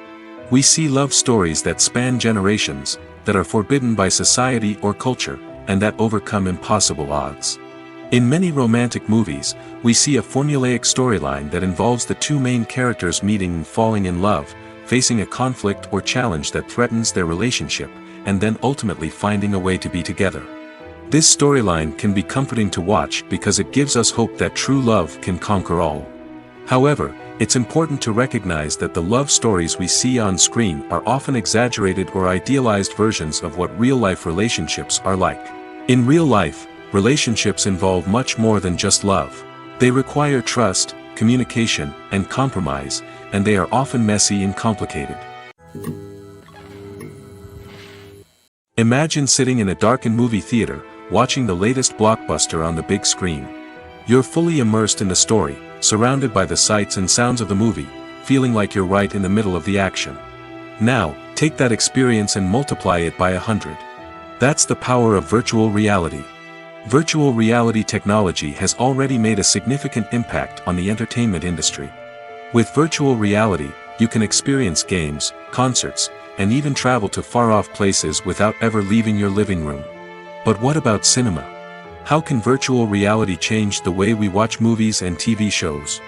We see love stories that span generations, that are forbidden by society or culture, and that overcome impossible odds. In many romantic movies, we see a formulaic storyline that involves the two main characters meeting and falling in love, facing a conflict or challenge that threatens their relationship, and then ultimately finding a way to be together. This storyline can be comforting to watch because it gives us hope that true love can conquer all. However, it's important to recognize that the love stories we see on screen are often exaggerated or idealized versions of what real-life relationships are like. In real life, relationships involve much more than just love. They require trust, communication, and compromise, and they are often messy and complicated. Imagine sitting in a darkened movie theater, watching the latest blockbuster on the big screen. You're fully immersed in the story, surrounded by the sights and sounds of the movie, feeling like you're right in the middle of the action. Now, take that experience and multiply it by 100. That's the power of virtual reality. Virtual reality technology has already made a significant impact on the entertainment industry. With virtual reality, you can experience games, concerts, and even travel to far-off places without ever leaving your living room. But what about cinema? How can virtual reality change the way we watch movies and TV shows?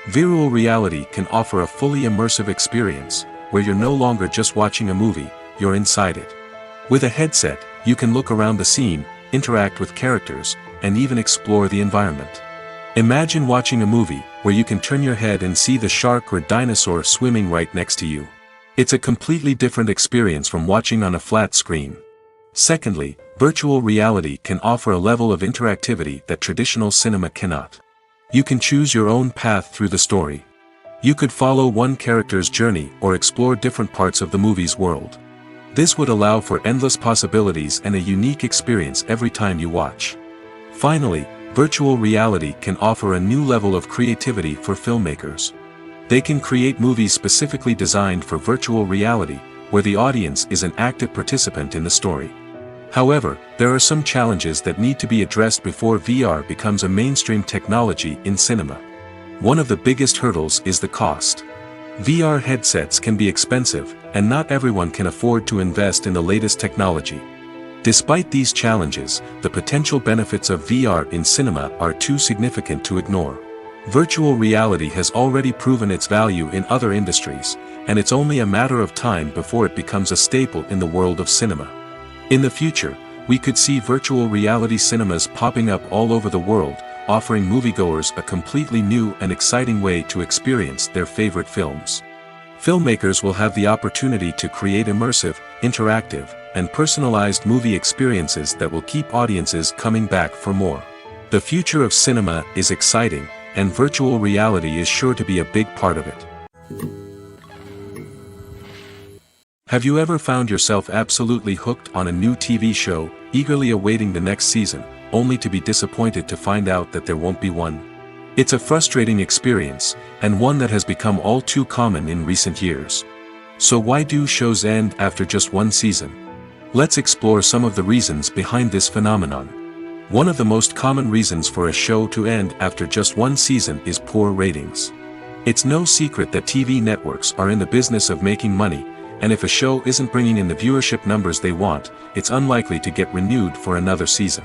Virtual reality can offer a fully immersive experience, where you're no longer just watching a movie, you're inside it. With a headset, you can look around the scene, interact with characters, and even explore the environment. Imagine watching a movie, where you can turn your head and see the shark or dinosaur swimming right next to you. It's a completely different experience from watching on a flat screen. Secondly, virtual reality can offer a level of interactivity that traditional cinema cannot. You can choose your own path through the story. You could follow one character's journey or explore different parts of the movie's world. This would allow for endless possibilities and a unique experience every time you watch. Finally, virtual reality can offer a new level of creativity for filmmakers. They can create movies specifically designed for virtual reality, where the audience is an active participant in the story. However, there are some challenges that need to be addressed before VR becomes a mainstream technology in cinema. One of the biggest hurdles is the cost. VR headsets can be expensive, and not everyone can afford to invest in the latest technology. Despite these challenges, the potential benefits of VR in cinema are too significant to ignore. Virtual reality has already proven its value in other industries, and it's only a matter of time before it becomes a staple in the world of cinema. In the future, we could see virtual reality cinemas popping up all over the world, offering moviegoers a completely new and exciting way to experience their favorite films. Filmmakers will have the opportunity to create immersive, interactive, and personalized movie experiences that will keep audiences coming back for more. The future of cinema is exciting, and virtual reality is sure to be a big part of it. Have you ever found yourself absolutely hooked on a new TV show, eagerly awaiting the next season, only to be disappointed to find out that there won't be one? It's a frustrating experience, and one that has become all too common in recent years. So why do shows end after just one season? Let's explore some of the reasons behind this phenomenon. One of the most common reasons for a show to end after just one season is poor ratings. It's no secret that TV networks are in the business of making money, and if a show isn't bringing in the viewership numbers they want, it's unlikely to get renewed for another season.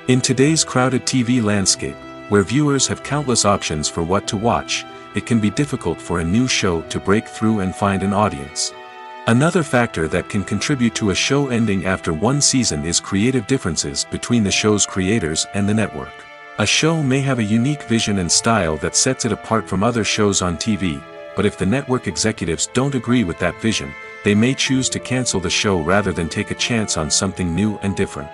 In today's crowded TV landscape, where viewers have countless options for what to watch, it can be difficult for a new show to break through and find an audience. Another factor that can contribute to a show ending after one season is creative differences between the show's creators and the network. A show may have a unique vision and style that sets it apart from other shows on TV, but if the network executives don't agree with that vision, they may choose to cancel the show rather than take a chance on something new and different.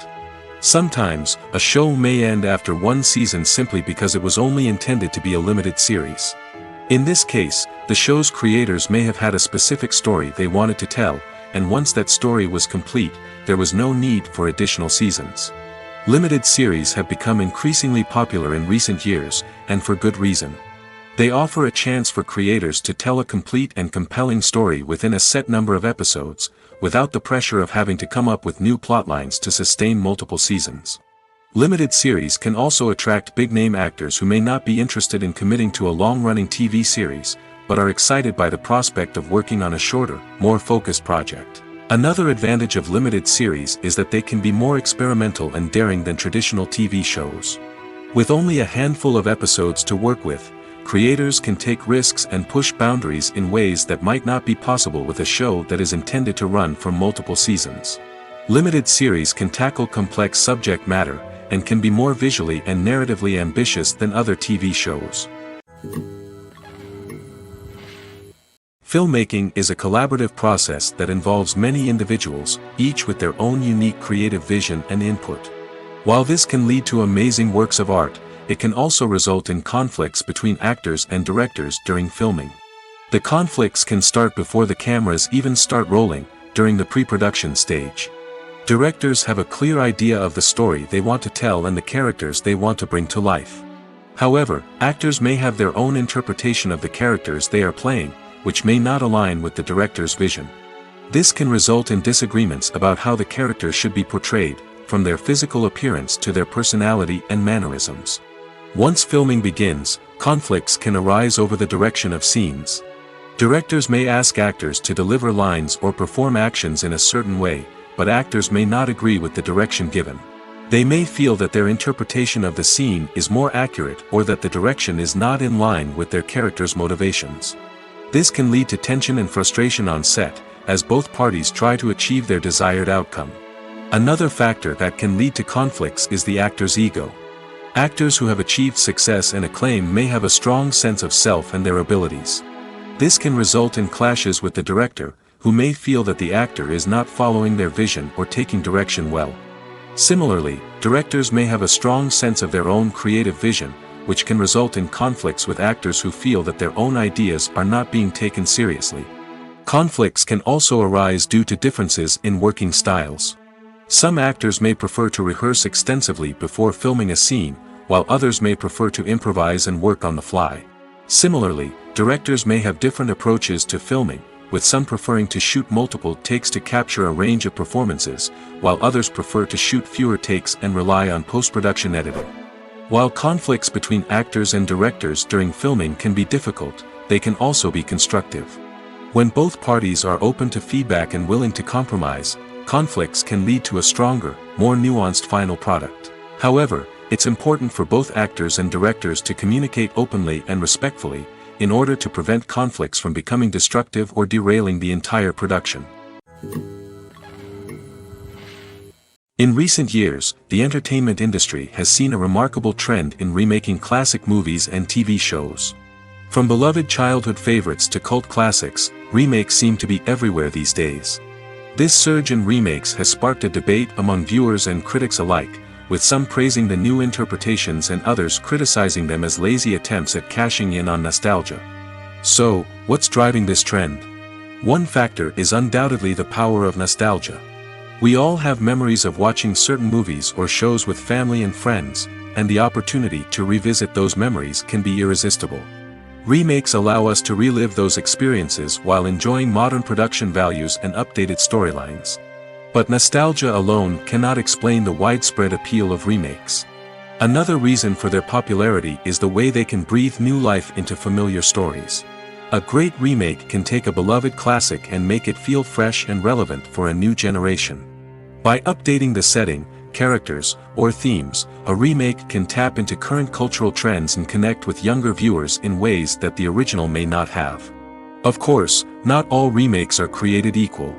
Sometimes, a show may end after one season simply because it was only intended to be a limited series. In this case, the show's creators may have had a specific story they wanted to tell, and once that story was complete, there was no need for additional seasons. Limited series have become increasingly popular in recent years, and for good reason. They offer a chance for creators to tell a complete and compelling story within a set number of episodes, without the pressure of having to come up with new plotlines to sustain multiple seasons. Limited series can also attract big-name actors who may not be interested in committing to a long-running TV series, but are excited by the prospect of working on a shorter, more focused project. Another advantage of limited series is that they can be more experimental and daring than traditional TV shows. With only a handful of episodes to work with, creators can take risks and push boundaries in ways that might not be possible with a show that is intended to run for multiple seasons. Limited series can tackle complex subject matter, and can be more visually and narratively ambitious than other TV shows. Filmmaking is a collaborative process that involves many individuals, each with their own unique creative vision and input. While this can lead to amazing works of art, it can also result in conflicts between actors and directors during filming. The conflicts can start before the cameras even start rolling, during the pre-production stage. Directors have a clear idea of the story they want to tell and the characters they want to bring to life. However, actors may have their own interpretation of the characters they are playing, which may not align with the director's vision. This can result in disagreements about how the characters should be portrayed, from their physical appearance to their personality and mannerisms. Once filming begins, conflicts can arise over the direction of scenes. Directors may ask actors to deliver lines or perform actions in a certain way, but actors may not agree with the direction given. They may feel that their interpretation of the scene is more accurate or that the direction is not in line with their character's motivations. This can lead to tension and frustration on set, as both parties try to achieve their desired outcome. Another factor that can lead to conflicts is the actor's ego. Actors who have achieved success and acclaim may have a strong sense of self and their abilities. This can result in clashes with the director, who may feel that the actor is not following their vision or taking direction well. Similarly, directors may have a strong sense of their own creative vision, which can result in conflicts with actors who feel that their own ideas are not being taken seriously. Conflicts can also arise due to differences in working styles. Some actors may prefer to rehearse extensively before filming a scene, while others may prefer to improvise and work on the fly. Similarly, directors may have different approaches to filming, with some preferring to shoot multiple takes to capture a range of performances, while others prefer to shoot fewer takes and rely on post-production editing. While conflicts between actors and directors during filming can be difficult, they can also be constructive. When both parties are open to feedback and willing to compromise, conflicts can lead to a stronger, more nuanced final product. However, it's important for both actors and directors to communicate openly and respectfully, in order to prevent conflicts from becoming destructive or derailing the entire production. In recent years, the entertainment industry has seen a remarkable trend in remaking classic movies and TV shows. From beloved childhood favorites to cult classics, remakes seem to be everywhere these days. This surge in remakes has sparked a debate among viewers and critics alike, with some praising the new interpretations and others criticizing them as lazy attempts at cashing in on nostalgia. So, what's driving this trend? One factor is undoubtedly the power of nostalgia. We all have memories of watching certain movies or shows with family and friends, and the opportunity to revisit those memories can be irresistible. Remakes allow us to relive those experiences while enjoying modern production values and updated storylines. But nostalgia alone cannot explain the widespread appeal of remakes. Another reason for their popularity is the way they can breathe new life into familiar stories. A great remake can take a beloved classic and make it feel fresh and relevant for a new generation. By updating the setting, characters, or themes, a remake can tap into current cultural trends and connect with younger viewers in ways that the original may not have. Of course, not all remakes are created equal.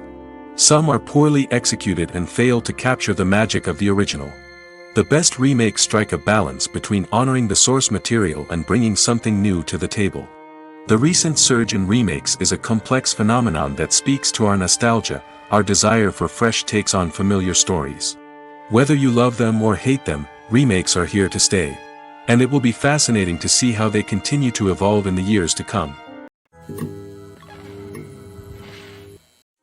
Some are poorly executed and fail to capture the magic of the original. The best remakes strike a balance between honoring the source material and bringing something new to the table. The recent surge in remakes is a complex phenomenon that speaks to our nostalgia, our desire for fresh takes on familiar stories. Whether you love them or hate them, remakes are here to stay. And it will be fascinating to see how they continue to evolve in the years to come.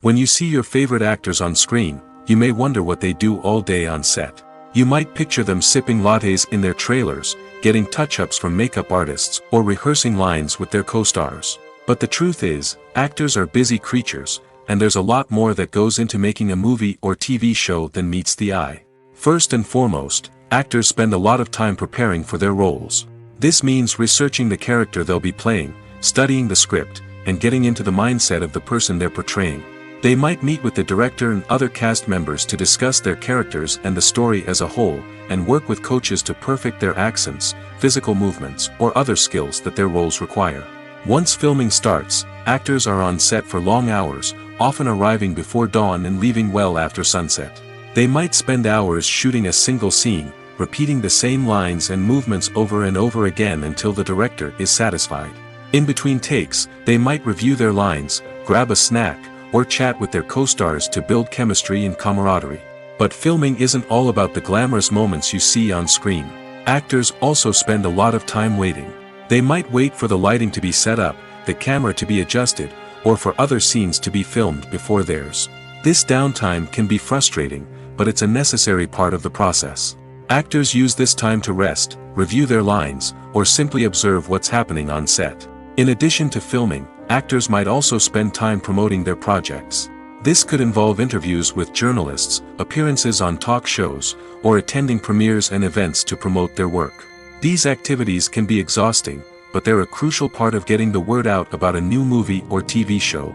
When you see your favorite actors on screen, you may wonder what they do all day on set. You might picture them sipping lattes in their trailers, getting touch-ups from makeup artists, or rehearsing lines with their co-stars. But the truth is, actors are busy creatures, and there's a lot more that goes into making a movie or TV show than meets the eye. First and foremost, actors spend a lot of time preparing for their roles. This means researching the character they'll be playing, studying the script, and getting into the mindset of the person they're portraying. They might meet with the director and other cast members to discuss their characters and the story as a whole, and work with coaches to perfect their accents, physical movements, or other skills that their roles require. Once filming starts, actors are on set for long hours, often arriving before dawn and leaving well after sunset. They might spend hours shooting a single scene, repeating the same lines and movements over and over again until the director is satisfied. In between takes, they might review their lines, grab a snack, or chat with their co-stars to build chemistry and camaraderie. But filming isn't all about the glamorous moments you see on screen. Actors also spend a lot of time waiting. They might wait for the lighting to be set up, the camera to be adjusted, or for other scenes to be filmed before theirs. This downtime can be frustrating, but it's a necessary part of the process. Actors use this time to rest, review their lines, or simply observe what's happening on set. In addition to filming, actors might also spend time promoting their projects. This could involve interviews with journalists, appearances on talk shows, or attending premieres and events to promote their work. These activities can be exhausting, but they're a crucial part of getting the word out about a new movie or TV show.